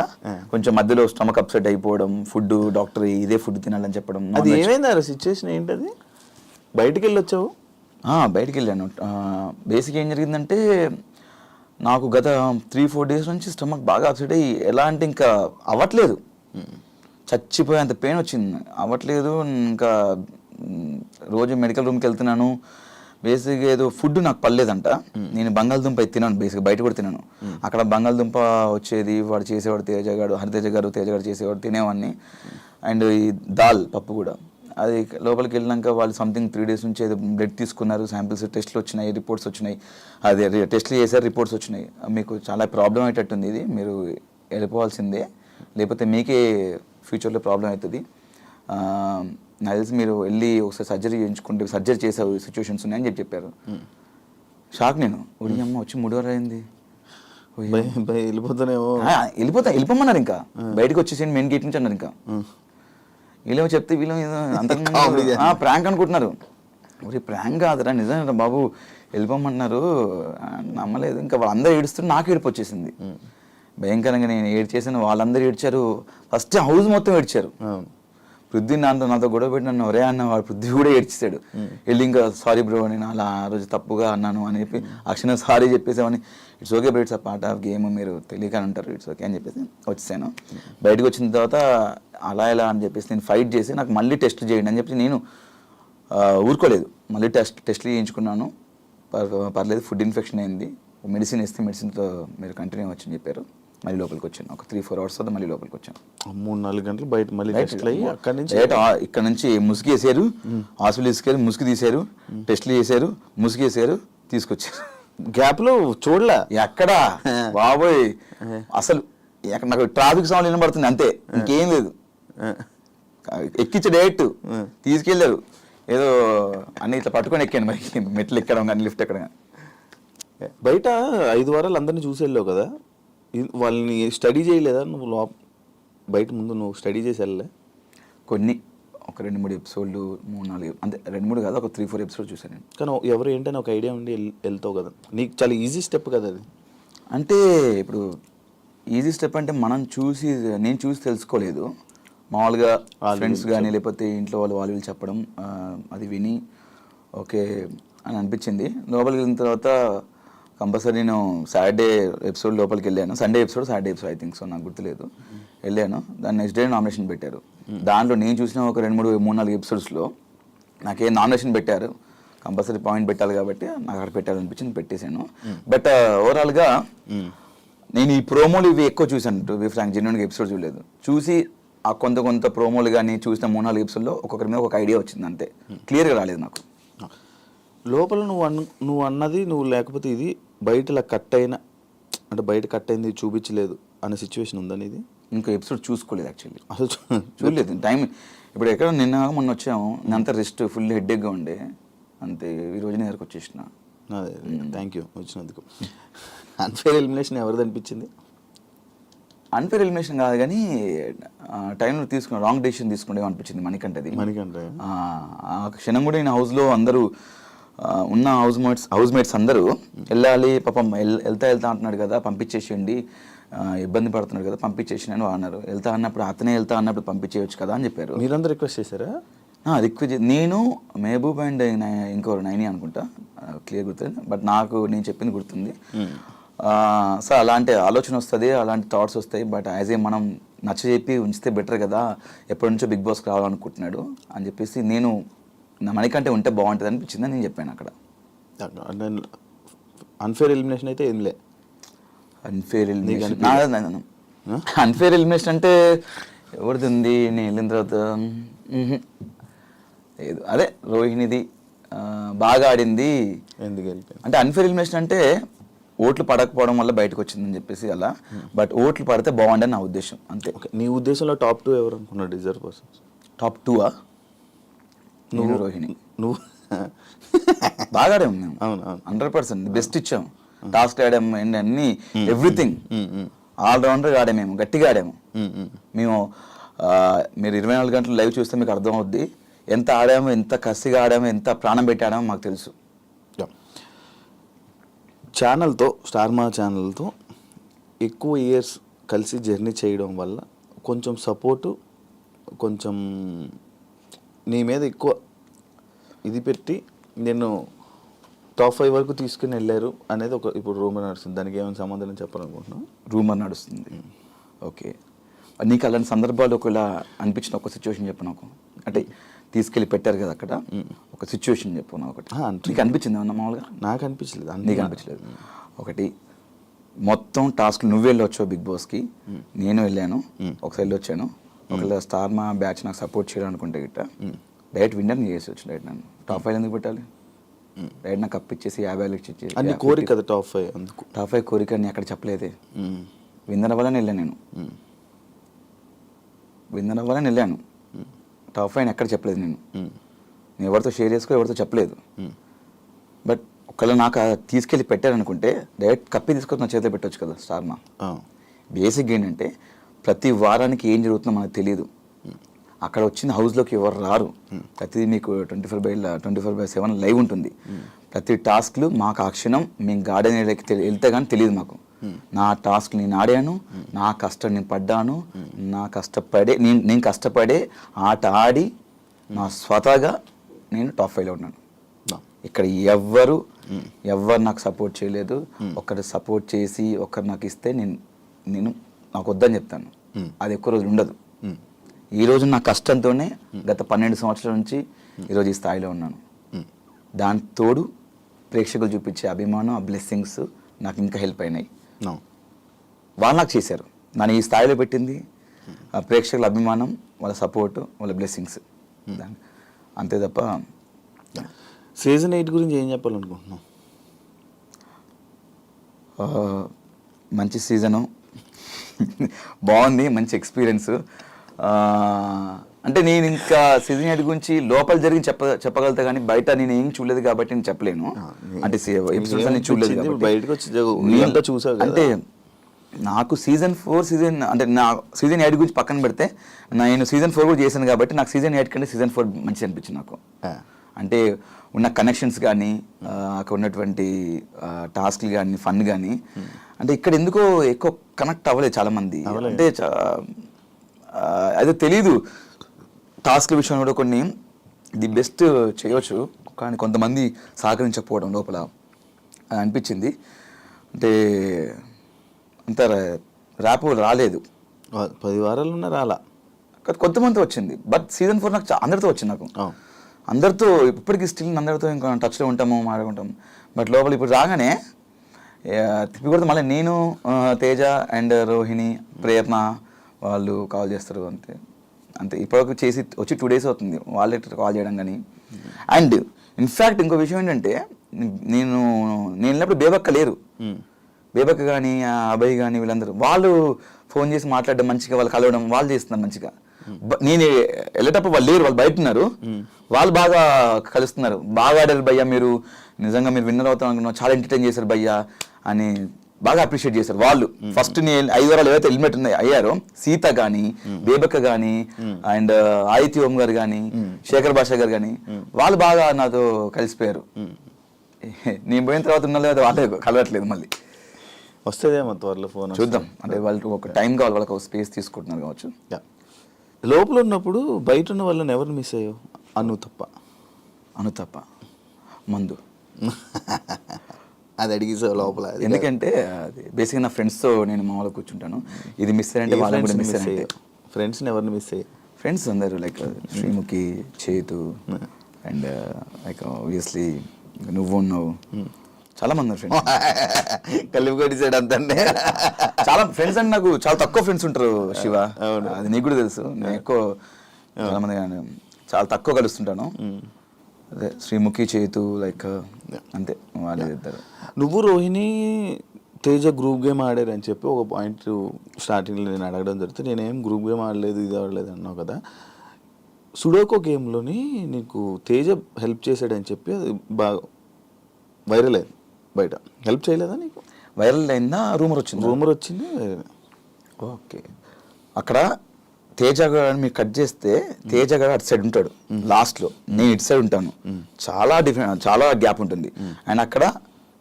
కొంచెం మధ్యలో స్టమక్ అప్సెట్ అయిపోవడం, ఫుడ్ డాక్టర్ ఇదే ఫుడ్ తినాలని చెప్పడం. అది ఏమైంది ఆ సిచ్యువేషన్ ఏంటది? బయటికి వెళ్ళి వచ్చావు? బయటికి వెళ్ళాను. బేసిక్ ఏం జరిగిందంటే నాకు గత 3-4 డేస్ నుంచి స్టమక్ బాగా అప్సెట్ అయ్యి ఎలా అంటే ఇంకా అవ్వట్లేదు, చచ్చిపోయేంత పెయిన్ వచ్చింది, అవ్వట్లేదు. ఇంకా రోజు మెడికల్ రూమ్కి వెళ్తున్నాను. బేసిక్గా ఏదో ఫుడ్ నాకు పర్లేదంట. నేను బంగాళదుంప తినాను, బేసిక్గా బయట కూడా తినాను. అక్కడ బంగాళదుంప వచ్చేది, వాడు చేసేవాడు హరితేజ గారు చేసేవాడు, తినేవాడిని. అండ్ ఈ దాల్ పప్పు కూడా, అది లోపలికి వెళ్ళినాక వాళ్ళు సంథింగ్ 3 డేస్ నుంచి ఏదో బ్లడ్ తీసుకున్నారు, శాంపిల్స్ టెస్ట్లు వచ్చినాయి, రిపోర్ట్స్ వచ్చినాయి. అదే టెస్ట్లు చేశారు, రిపోర్ట్స్ వచ్చినాయి, మీకు చాలా ప్రాబ్లం అయ్యేటట్టుంది, ఇది మీరు వెళ్ళిపోవాల్సిందే, లేకపోతే మీకే ఫ్యూచర్లో ప్రాబ్లం అవుతుంది, నాకు తెలిసి మీరు వెళ్ళి ఒకసారి సర్జరీ చేయించుకుంటే సర్జరీ చేసే సిచ్యువేషన్స్ ఉన్నాయని చెప్పారు. షాక్ నేను, ఒడి అమ్మ వచ్చి 3 వారాలు అయింది. వెళ్ళిపోతానేమో. వెళ్ళిపోమన్నారు ఇంకా, బయటకు వచ్చేసి మెయిన్ గేట్ నుంచి అన్నారు ఇంకా. వీళ్ళేమో చెప్తే వీళ్ళు అంత ప్రాంక్ అనుకుంటున్నారు. మరి ప్రాంక్ కాదురా నిజంగా బాబు వెళ్ళిపోమంటున్నారు, నమ్మలేదు. ఇంకా వాళ్ళందరూ ఏడుస్తుంటే నాకు ఏడుపు వచ్చేసింది భయంకరంగా. నేను ఏడ్చేసాను, వాళ్ళందరూ ఏడ్చారు. ఫస్ట్ హౌస్ మొత్తం ఏడ్చారు. పృథ్వీ నాతో గొడవ పెట్టి నన్ను ఒరే అన్న, వాడు పృథ్వీ కూడా ఏడ్చేసాడు. వెళ్ళి ఇంకా సారీ బ్రో నేను అలా ఆ రోజు తప్పుగా అన్నాను అని చెప్పి అక్షణ సారీ చెప్పేసామని. It's okay bro, it's a part of game, మీరు తెలియక అంటారు, ఇట్స్ ఓకే అని చెప్పేసి వచ్చేసాను. బయటకు వచ్చిన తర్వాత అలా ఎలా అని చెప్పేసి నేను ఫైట్ చేసి నాకు మళ్ళీ టెస్ట్ చేయండి అని చెప్పి నేను ఊరుకోలేదు. మళ్ళీ టెస్ట్లు చేయించుకున్నాను, పర్లేదు. ఫుడ్ ఇన్ఫెక్షన్ అయింది, మెడిసిన్ ఇస్తే మెడిసిన్తో మీరు కంటిన్యూ వచ్చని చెప్పారు. మళ్ళీ లోపలికి వచ్చాను, ఒక 3-4 hours తర్వాత మళ్ళీ లోపలికి వచ్చాను. 3-4 గంటలు బయట మళ్ళీ ఇక్కడ నుంచి ముసుగు వేసారు, హాస్పిటల్ తీసుకెళ్ళి ముసుగు తీశారు, టెస్ట్లు చేశారు, ముసుగు వేసారు, తీసుకొచ్చారు. గ్యాప్ లో చూడలే ఎక్కడా బాబోయ్, అసలు నాకు ట్రాఫిక్ సౌండ్ వినబడుతుంది అంతే, ఇంకేం లేదు. ఎక్కించే డైరెక్ట్ తీసుకెళ్ళారు, ఏదో అన్ని ఇట్లా పట్టుకొని ఎక్కాను. మరి మెట్లు ఎక్కడం కానీ లిఫ్ట్ ఎక్కడం కానీ. బయట 5 వారాలు అందరినీ చూసి వెళ్ళావు కదా, వాళ్ళని స్టడీ చేయలేదా నువ్వు? బయట ముందు నువ్వు స్టడీ చేసి వెళ్ళలే? కొన్ని ఒక 2-3 ఎపిసోడ్లు, 3-4 అంతే, 2-3 కాదు, ఒక 3-4 ఎపిసోడ్ చూసాను నేను. కానీ ఎవరు ఏంటని ఒక ఐడియా ఉండి వెళ్తావు కదా, నీకు చాలా ఈజీ స్టెప్ కదా అది. అంటే ఇప్పుడు ఈజీ స్టెప్ అంటే నేను చూసి తెలుసుకోలేదు. మామూలుగా ఫ్రెండ్స్ కానీ లేకపోతే ఇంట్లో వాళ్ళు వీళ్ళు చెప్పడం, అది విని ఓకే అని అనిపించింది. లోపలికి వెళ్ళిన తర్వాత కంపల్సరీ నేను సాటర్డే ఎపిసోడ్ లోపలికి వెళ్ళాను. Saturday episode I think so, నాకు గుర్తులేదు. వెళ్ళాను, దాని నెక్స్ట్ డే నామినేషన్ పెట్టారు. దాంట్లో నేను చూసిన ఒక 2-3-4 ఎపిసోడ్స్లో నాకేం నామినేషన్ పెట్టారు, కంపల్సరీ పాయింట్ పెట్టాలి కాబట్టి నాకు అక్కడ పెట్టాలనిపించింది, పెట్టేశాను. బట్ ఓవరాల్గా నేను ఈ ప్రోమోలు ఇవి ఎక్కువ చూశాను. టు బి ఫ్రాంక్, జెన్యూన్గా ఎపిసోడ్ చూడలేదు. చూసి ఆ కొంత ప్రోమోలు కానీ చూసిన 3-4 ఎపిసోడ్లో ఒక్కొక్కరి మీద ఒక ఐడియా వచ్చింది అంతే, క్లియర్గా రాలేదు నాకు. లోపల నువ్వు అన్నది నువ్వు లేకపోతే ఇది బయట ఇలా కట్ అయినా, అంటే బయట కట్ అయింది చూపించలేదు అనే సిచ్యువేషన్ ఉందని ఇది ఇంకా ఎపిసోడ్ చూసుకోలేదు యాక్చువల్లీ, అసలు చూడలేదు. టైం ఇప్పుడు ఎక్కడ మొన్న వచ్చాము, అంతా రెస్ట్, ఫుల్ హెడ్ఏక్గా ఉండే, అంతే. ఈ రోజు దగ్గరకు వచ్చేసిన. అదే, థ్యాంక్ యూ వచ్చినందుకు. అన్ఫేర్ ఎలిమినేషన్ ఎవరిది అనిపించింది? అన్ఫేర్ ఎలిమినేషన్ కాదు కానీ టైంలో తీసుకున్న రాంగ్ డెసిషన్ తీసుకుంటే అనిపించింది మణికంఠది. ఆ క్షణం కూడా నేను హౌస్లో అందరూ ఉన్న హౌస్ మేట్స్ అందరూ వెళ్ళాలి పాపం, వెళ్తా అంటున్నాడు కదా పంపించేసేయండి, ఇబ్బంది పడుతున్నాడు కదా పంపించేసి అని అన్నారు. వెళ్తా అన్నప్పుడు పంపించేయచ్చు కదా అని చెప్పారు. మీరందరూ రిక్వెస్ట్ చేశారా? రిక్వెస్ట్ నేను, మహబూబ్ అండ్ ఇంకోరు 9 అనుకుంటా, క్లియర్ గుర్తుంది. బట్ నేను చెప్పింది గుర్తుంది. సో అలాంటి ఆలోచన వస్తుంది, అలాంటి థాట్స్ వస్తాయి. బట్ యాజ్ ఏ మనం నచ్చజెప్పి ఉంచితే బెటర్ కదా, ఎప్పటి నుంచో బిగ్ బాస్కి రావాలనుకుంటున్నాడు అని చెప్పేసి నేను మణికంటే ఉంటే బాగుంటుంది అనిపించిందని నేను చెప్పాను అక్కడ. అన్ఫేర్ ఎలిమినేషన్ అయితే ఏం లే. అన్ఫేర్ ఎలిమినేషన్ అంటే ఎవరిది ఉంది? నేను వెళ్ళిన తర్వాత లేదు, అదే రోహిణిది బాగా ఆడింది. ఎందుకు అంటే అన్ఫేర్ ఎలిమినేషన్ అంటే ఓట్లు పడకపోవడం వల్ల బయటకు వచ్చిందని చెప్పేసి అలా. బట్ ఓట్లు పడితే బాగుండని నా ఉద్దేశం అంతే. నీ ఉద్దేశంలో టాప్ 2 ఎవరు అనుకున్నాడు డిజర్వ్ పర్సన్స్? టాప్ 2 నువ్వు, రోహిణి. నువ్వు బాగా ఆడాము మేము. అవును, 100% బెస్ట్ ఇచ్చాం. టాస్క్ ఆడాము, అన్ని ఎవ్రీథింగ్ ఆల్రౌండర్గా ఆడాము, మేము గట్టిగా ఆడాము. మేము మీరు 24 గంటలు లైవ్ చూస్తే మీకు అర్థం అవుద్ది ఎంత ఆడాము, ఎంత కసిగా ఆడాము, ఎంత ప్రాణం పెట్టి ఆడామో మాకు తెలుసు. ఛానల్తో, స్టార్ మా ఛానల్తో ఎక్కువ ఇయర్స్ కలిసి జర్నీ చేయడం వల్ల కొంచెం సపోర్టు, కొంచెం నీ మీద ఎక్కువ ఇది పెట్టి నేను టాప్ 5 వరకు తీసుకుని వెళ్ళారు అనేది ఒక ఇప్పుడు రూమర్ నడుస్తుంది. దానికి ఏమైనా సమాధానం చెప్పాలనుకుంటున్నాను? రూమర్ నడుస్తుంది, ఓకే. నీకు అలాంటి సందర్భాలు ఒకవేళ అనిపించిన ఒక సిచ్యువేషన్ చెప్పు నాకు. అంటే తీసుకెళ్ళి పెట్టారు కదా అక్కడ, ఒక సిచ్యువేషన్ చెప్పు నాకు ఒకటి. నీకు అనిపించింది ఏమన్నా మామూలుగా? నాకు అనిపించలేదు. నీకు అనిపించలేదు? ఒకటి మొత్తం టాస్క్లు నువ్వు వెళ్ళొచ్చావు బిగ్ బాస్కి, నేను వెళ్ళాను, ఒకసారి వెళ్ళొచ్చాను. ఒకవేళ స్టార్ మా బ్యాచ్ నాకు సపోర్ట్ చేయాలనుకుంటే గిట్ట డైరెక్ట్ విన్నర్ ని చేసి వచ్చి డైరెక్ట్ నన్ను టాప్ 5 ఎందుకు పెట్టాలి? డైరెక్ట్ నాకు కప్ ఇచ్చేసి 50,000 ఇచ్చేసి అన్ని కోరిక కదా టాప్ 5. అందుకు టాప్ 5 కోరిక అని అక్కడ చెప్పలేదే. విన్నర్ అవ్వాలని వెళ్ళాను నేను, విన్నర్ అవ్వాలని వెళ్ళాను. టాప్ 5 ఎక్కడ చెప్పలేదు నేను ఎవరితో షేర్ చేసుకో, ఎవరితో చెప్పలేదు. బట్ ఒకవేళ నాకు తీసుకెళ్ళి పెట్టారనుకుంటే డైరెక్ట్ కప్పి తీసుకొని నా చేతిలో పెట్టవచ్చు కదా స్టార్మా. బేసిక్ ఏంటంటే ప్రతి వారానికి ఏం జరుగుతుందో మనకు తెలియదు. అక్కడ వచ్చిన హౌస్లోకి ఎవరు రారు. ప్రతిదీ మీకు 24/7 లైవ్ ఉంటుంది. ప్రతి టాస్క్లు మాకు ఆ క్షణం మేము గార్డెన్ ఏరియాకి వెళ్తే కానీ తెలియదు మాకు. నా టాస్క్ నేను ఆడాను, నా కష్టం నేను పడ్డాను, నేను కష్టపడే ఆట ఆడి నా స్వతహాగా నేను టాప్ 5లో ఉన్నాను. ఇక్కడ ఎవ్వరు నాకు సపోర్ట్ చేయలేదు. ఒకరు సపోర్ట్ చేసి ఒకరు నాకు ఇస్తే నేను నాకు వద్దని చెప్తాను. అది ఎక్కువ రోజులు ఉండదు. ఈరోజు నా కష్టంతోనే గత 12 సంవత్సరాల నుంచి ఈరోజు ఈ స్థాయిలో ఉన్నాను. దాని తోడు ప్రేక్షకులు చూపించే అభిమానం, ఆ బ్లెస్సింగ్స్ నాకు ఇంకా హెల్ప్ అయినాయి. వాళ్ళు నాకు చేశారు, నన్ను ఈ స్థాయిలో పెట్టింది ఆ ప్రేక్షకుల అభిమానం, వాళ్ళ సపోర్టు, వాళ్ళ బ్లెస్సింగ్స్. అంతే తప్ప. సీజన్ 8 గురించి ఏం చెప్పాలనుకుంటున్నాం? మంచి సీజను, బాగుంది, మంచి ఎక్స్పీరియన్స్. అంటే నేను ఇంకా సీజన్ 8 గురించి లోపల జరిగి చెప్పగలుగుతా కానీ బయట నేను ఏం చూడలేదు కాబట్టి నేను చెప్పలేను. అంటే ఎపిసోడ్స్ అన్ని చూడలేదు కాబట్టి. అంటే నాకు సీజన్ 4 అంటే నా సీజన్ 8 గురించి పక్కన పెడితే నేను సీజన్ 4 కూడా చేశాను కాబట్టి నాకు సీజన్ 8 కంటే సీజన్ 4 మంచిగా అనిపించింది నాకు. అంటే ఉన్న కనెక్షన్స్ కానీ అక్కడ ఉన్నటువంటి టాస్క్లు కానీ ఫన్ కానీ అంటే ఇక్కడ ఎందుకో ఎక్కువ కనెక్ట్ అవ్వలేదు చాలామంది. అంటే అదే తెలీదు, టాస్క్ల విషయంలో కూడా కొన్ని ది బెస్ట్ చేయవచ్చు కానీ కొంతమంది సహకరించకపోవడం లోపల అనిపించింది. అంటే అంత ర్యాప్ రాలేదు. 10 వారాలు ఉన్న రాలా, కొంతమందితో వచ్చింది. బట్ సీజన్ 4 నాకు అందరితో వచ్చింది. నాకు అందరితో ఇప్పటికీ స్టిల్ అందరితో ఇంకా టచ్లో ఉంటాము, మాట్లాడుకుంటాము. బట్ లోపల ఇప్పుడు రాగానే తిప్పి కొడితే మళ్ళీ నేను, తేజ అండ్ రోహిణి, ప్రేరణ వాళ్ళు కాల్ చేస్తారు. అంతే ఇప్పటివరకు చేసి వచ్చి 2 days అవుతుంది వాళ్ళే కాల్ చేయడం కానీ. అండ్ ఇన్ఫ్యాక్ట్ ఇంకో విషయం ఏంటంటే నేను వెళ్ళినప్పుడు బేబక్క లేరు. బేబక్క కానీ అభయ్ కానీ వీళ్ళందరూ వాళ్ళు ఫోన్ చేసి మాట్లాడడం, మంచిగా వాళ్ళు కలవడం వాళ్ళు చేస్తున్నారు మంచిగా. నేను వెళ్ళేటప్పుడు వాళ్ళు లేరు, వాళ్ళు బయట ఉన్నారు. వాళ్ళు బాగా కలుస్తున్నారు. బాగా ఆడారు భయ్యా, మీరు నిజంగా మీరు విన్నర్ అవుతాం అనుకున్నాం, చాలా ఎంటర్టైన్ చేశారు భయ్యా అని బాగా అప్రిషియేట్ చేశారు వాళ్ళు. ఫస్ట్ 5 వారాలు ఏవైతే ఎలిమినేట్ అయ్యారో సీత కానీ, బేబక్క కానీ, అండ్ ఆదిత్య ఓం గారు కానీ, శేఖర్ భాషా గారు కానీ వాళ్ళు బాగా నాతో కలిసిపోయారు. నేను పోయిన తర్వాత ఉన్న లేదా వాళ్ళే కలవట్లేదు. మళ్ళీ వస్తుందేమో త్వరలో ఫోన్, చూద్దాం. అంటే వాళ్ళకి ఒక టైం కావాలి, వాళ్ళకి ఒక స్పేస్ తీసుకుంటున్నారు కావచ్చు. లోపల ఉన్నప్పుడు బయట ఉన్న వాళ్ళని ఎవరిని మిస్ అయ్యో? అను తప్ప మందు అది అడిగిసా లోపల. ఎందుకంటే అది బేసిక్గా నా ఫ్రెండ్స్తో నేను మామూలుగా కూర్చుంటాను. ఇది మిస్ అయ్యంటే వాళ్ళని కూడా మిస్ అయ్యాయి. ఫ్రెండ్స్ని ఎవరిని మిస్ అయ్యాయి? ఫ్రెండ్స్ అందరూ లైక్ శ్రీముఖి, చేతు అండ్ లైక్ ఆబ్వియస్లీ నువ్వు ఉన్నావు, చాలా మంది ఫ్రెండ్స్ కలిపి కొట్టేసాడు అంతే. చాలా ఫ్రెండ్స్ అంటే నాకు చాలా తక్కువ ఫ్రెండ్స్ ఉంటారు శివ, అది నీకు కూడా తెలుసు. నేను ఎక్కువ చాలా మంది చాలా తక్కువ కలుస్తుంటాను. అదే శ్రీముఖి, చేతు లైక్ అంతే వాళ్ళే ఇద్దరు. నువ్వు రోహిణి తేజ గ్రూప్ గేమ్ ఆడారు అని చెప్పి ఒక పాయింట్ స్టార్టింగ్లో నేను అడగడం జరుగుతుంది. నేనేం గ్రూప్ గేమ్ ఆడలేదు, ఇది ఆడలేదు అన్నావు కదా. సుడోకో గేమ్లోని నీకు తేజ హెల్ప్ చేశాడని చెప్పి అది బాగా వైరల్ అయింది. బయట హెల్ప్ చేయలేదా నీకు? వైరల్ అయిందా? రూమర్ వచ్చింది. ఓకే, అక్కడ తేజ గారు మీరు కట్ చేస్తే తేజ గారు అటు సైడ్ ఉంటాడు లాస్ట్లో, నేను ఇటు సైడ్ ఉంటాను. చాలా గ్యాప్ ఉంటుంది. అండ్ అక్కడ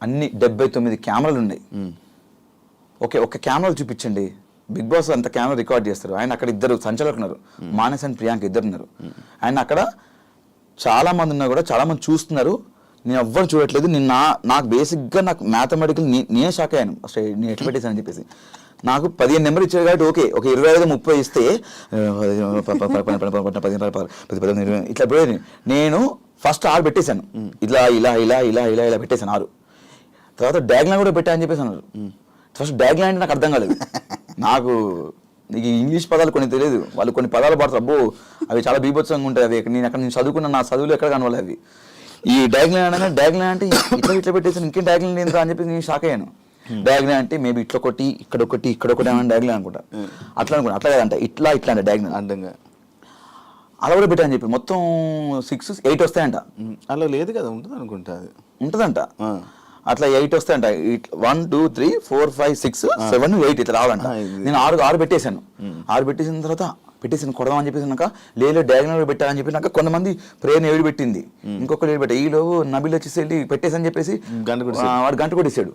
అన్ని 79 కెమెరాలు ఉన్నాయి. ఓకే, ఒక కెమెరాలు చూపించండి. బిగ్ బాస్ అంత కెమెరా రికార్డ్ చేస్తారు. ఆయన అక్కడ 2 సంచాలకులు ఉన్నారు, మానస్ అండ్ ప్రియాంక 2 ఉన్నారు. అండ్ అక్కడ చాలా మంది ఉన్నా కూడా చాలా మంది చూస్తున్నారు. నేను ఎవ్వరు చూడట్లేదు. నాకు బేసిక్గా నాకు మ్యాథమెటికల్ నేనే షాక్ అయ్యాను అసలు నేను ఎట్లా పెట్టేసానని చెప్పేసి. నాకు 15 నెంబర్ ఇచ్చారు కాబట్టి ఓకే, ఒక 25-30 ఇస్తే 15 ఇట్లా పోయింది. నేను ఫస్ట్ 6 పెట్టేశాను. ఇలా ఇలా ఇలా ఇలా ఇలా ఇలా పెట్టేశాను 6. తర్వాత డ్యాగ్లైన్ కూడా పెట్టా అని చెప్పేసి అన్నారు. ఫస్ట్ డ్యాగ్లైన్ అంటే నాకు అర్థం కాలేదు. నాకు నీకు ఇంగ్లీష్ పదాలు కొన్ని తెలియదు, వాళ్ళు కొన్ని పదాలు పడతారు. అబ్బో అవి చాలా బీభత్సంగా ఉంటాయి. అవి నేను చదువుకున్న నా చదువులు ఎక్కడ కనవాలి అవి. ఈ డ్యాగ్లైన్ అనగా డ్యాగ్లైన్ అంటే ఇట్లా పెట్టేసాను, ఇంకేం డ్యాగ్లైన్ ఏంటో అని చెప్పి నేను షాక్ అయ్యాను. డ్యాగ్లైన్ అంటే మేబీ ఇట్లా ఒకటి ఇక్కడ ఒకటి ఏమన్నా డ్యాగ్లైన్ అనుకుంటా. అట్లా కాదంట, ఇట్లా అంటే డ్యాగ్లైన్. అందంగా అలా కూడా పెట్టా అని చెప్పి మొత్తం 6, 8 వస్తాయంట. అలా లేదు కదా, ఉంటుంది అనుకుంటా అది. ఉంటుందంట అట్లా 8 వస్తాయంట. 1, 2, 3, 4, 5, 6, 7, 8 ఇట్లా రావాలంట. నేను 6 పెట్టేశాను. 6 పెట్టేసిన తర్వాత పెట్టేసాను కొడదామని చెప్పేసినాక లేదు డయాగ్నల్ పెట్టాలని చెప్పినాక కొంతమంది ప్రేయర్ ఏడు పెట్టింది, ఇంకొకటి ఏడు పెట్టా. ఈలో నబిల్ వచ్చేసి వెళ్ళి పెట్టేసని చెప్పేసి వాడు గంట కొట్టేసాడు.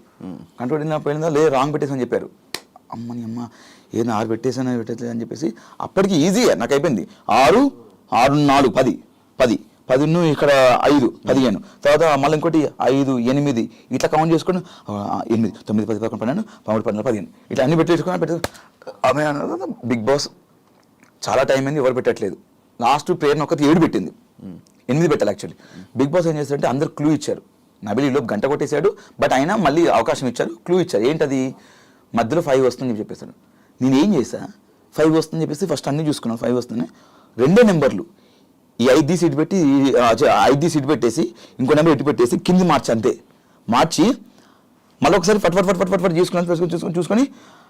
గంట కొట్టిన పోయిందా లేదు రాంగ్ పెట్టేసని చెప్పారు. అమ్మని అమ్మ ఏదైనా 6 పెట్టేసాను పెట్టలేదు అని చెప్పేసి అప్పటికి ఈజీగా నాకు అయిపోయింది. 6, 6, 4, 10, 10 ఇక్కడ 5, 15 తర్వాత మళ్ళీ ఇంకోటి 5, 8 ఇట్లా కౌంట్ చేసుకొని 8, 9, 10, 11, 12, 13, 14, 15 ఇట్లా అన్ని పెట్టేసుకుని ఆమె బిగ్ బాస్ చాలా టైం అయింది ఎవరు పెట్టట్లేదు. లాస్ట్ ప్రేయర్ని ఒకటి 7 పెట్టింది, 8 పెట్టాలి యాక్చువల్లీ. బిగ్ బాస్ ఏం చేస్తారంటే అందరు క్లూ ఇచ్చారు. నబిల్ ఈలోపు గంట కొట్టేశాడు, బట్ అయినా మళ్ళీ అవకాశం ఇచ్చారు, క్లూ ఇచ్చారు. ఏంటది మధ్యలో 5 వస్తుందని చెప్పేసాడు. నేను ఏం చేశా 5 వస్తుందని చెప్పేసి ఫస్ట్ అన్ని చూసుకున్నాను. 5 వస్తుంది, 2 నెంబర్లు ఈ 5 సీట్ పెట్టి 5 సీట్ పెట్టేసి ఇంకో నెంబర్ ఎట్టి పెట్టేసి కింది మార్చి అంతే మార్చి మళ్ళీ ఒకసారి ఫట్ ఫట్ ఫట్ ఫట్ ఫట్ ఫట్ చూసుకొని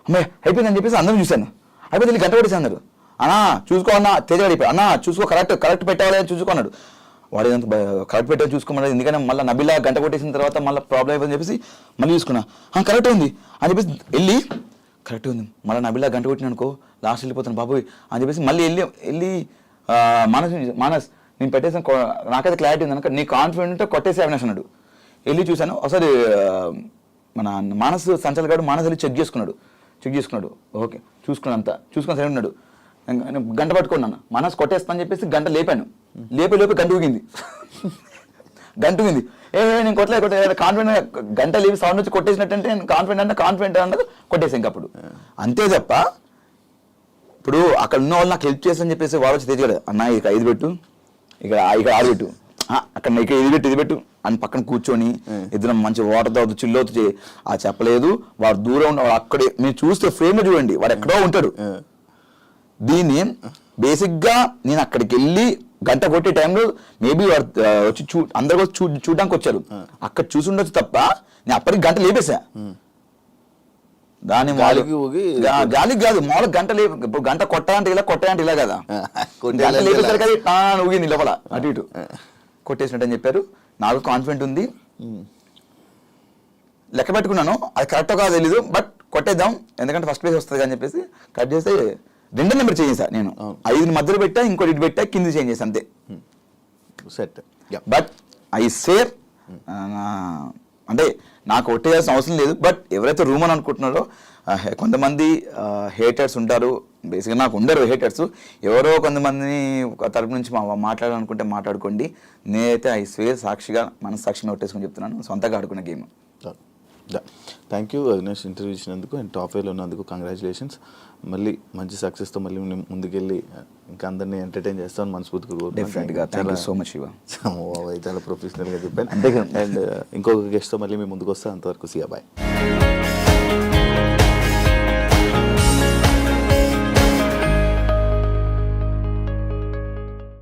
అమ్మాయి అయిపోయిందని చెప్పేసి అందరూ చూశాను. అయిపోయింది గంట కొట్టేసి అన్నారు. అన్నా చూసుకో అన్న తేజగాడు అయిపోయి అన్నా చూసుకో కరెక్ట్ పెట్టాలి అని చూసుకున్నాడు. వాడు ఏదంతా కరెక్ట్ పెట్టాలి చూసుకోమన్నాడు. ఎందుకంటే మళ్ళీ నబిలా గంట కొట్టేసిన తర్వాత మళ్ళీ ప్రాబ్లం అయిపోయిందని చెప్పేసి మళ్ళీ చూసుకున్నా. కరెక్ట్ ఉంది అని చెప్పేసి వెళ్ళి కరెక్ట్ ఉంది మళ్ళీ నబిలా గంట కొట్టిన అనుకో లాస్ట్ వెళ్ళిపోతాను బాబోయ్ అని చెప్పేసి మళ్ళీ వెళ్ళి మానస్ నేను పెట్టేసాను నాకైతే క్లారిటీ ఉంది కనుక నీ కాన్ఫిడెంట్ కొట్టేసి అవినాష్ అన్నాడు. వెళ్ళి చూశాను ఒకసారి మన మానస్ సంచలగాడు మానస్ వెళ్ళి చెక్ చేసుకున్నాడు. ఓకే చూసుకున్నాను అంతా చూసుకొని సరే ఉన్నాడు. గంట పట్టుకున్నాను మనసు కొట్టేస్తా అని చెప్పేసి గంట లేపాను. లేపి గంట ఊగింది. నేను కొట్టలేదు కాన్ఫిడెంట్ గంట లేపి సౌండ్ వచ్చి కొట్టేసినట్టంటే నేను కాన్ఫిడెంట్ అన్నది కొట్టేసాను. ఇంక అప్పుడు అంతే తప్ప ఇప్పుడు అక్కడ ఉన్న వాళ్ళు నాకు హెల్ప్ చేస్తాను చెప్పేసి వాడు వచ్చి తెచ్చాడు. అన్న ఇక 5 పెట్టు, ఇక్కడ 6 పెట్టు, అక్కడ ఇక్కడ ఇది పెట్టు అని పక్కన కూర్చొని ఇద్దరం మంచి వాటర్ తాగుతూ చిల్లవుతూ చేయి. ఆ చెప్పలేదు వాడు దూరం ఉన్నవాడు అక్కడే మీరు చూస్తే ఫ్రేమ్ చూడండి వాడు ఎక్కడో ఉంటాడు. దీన్ని బేసిక్గా నేను అక్కడికి వెళ్ళి గంట కొట్టే టైంలో మేబీ వచ్చి అందరు చూడడానికి వచ్చారు. అక్కడ చూసి ఉండొచ్చు తప్ప నేను అప్పటికి గంట లేపేసా. దాని గాలికి కాదు మామూలుగా గంట ఇప్పుడు గంట కొట్టాలంటే ఇలా కదా గంట లేపేసారు కదా ఊగింది లోపల అటు ఇటు కొట్టేసినట్టు అని చెప్పారు. నాకు కాన్ఫిడెంట్ ఉంది, లెక్క పెట్టుకున్నాను. అది కరెక్టో కాదో తెలీదు, బట్ కొట్టేద్దాం ఎందుకంటే ఫస్ట్ ప్లేస్ వస్తుంది అని చెప్పేసి కట్ చేస్తే 2 నెంబర్ చేంజ్ చేశా. నేను 5 మధ్యలో పెట్టా, ఇంకోటి ఇటు పెట్టా, కింద చేంజ్ చేసా అంతే. బట్ ఐ సేర్ అంటే నాకు కొట్టేయాల్సిన అవసరం లేదు. బట్ ఎవరైతే రూమ్ అని అనుకుంటున్నారో కొంతమంది హేటర్స్ ఉంటారు. బేసిక్గా నాకు ఉండరు హేటర్స్. ఎవరో కొంతమందిని తరపు నుంచి మాట్లాడాలనుకుంటే మాట్లాడుకోండి. నేనైతే ఐ స్వేర్ సాక్షిగా మనస్సాక్షిగా కొట్టేసుకొని చెప్తున్నాను, సొంతగా ఆడుకున్న game. Thank you Avinash, interview ఇచ్చినందుకు అండ్ టాప్ 5లో ఉన్నందుకు కంగ్రాచులేషన్స్. మళ్ళీ మంచి సక్సెస్తో మళ్ళీ ముందుకెళ్ళి ఇంకా అందరినీ ఎంటర్టైన్ చేస్తామని మనస్ఫూర్తిగా. డెఫినెట్గా thank you so much Shiva. చాలా ప్రొఫెషనల్గా చెప్పాను. అండ్ ఇంకొక గెస్ట్తో మళ్ళీ మేము ముందుకు వస్తాం. అంతవరకు సియా బాయ్.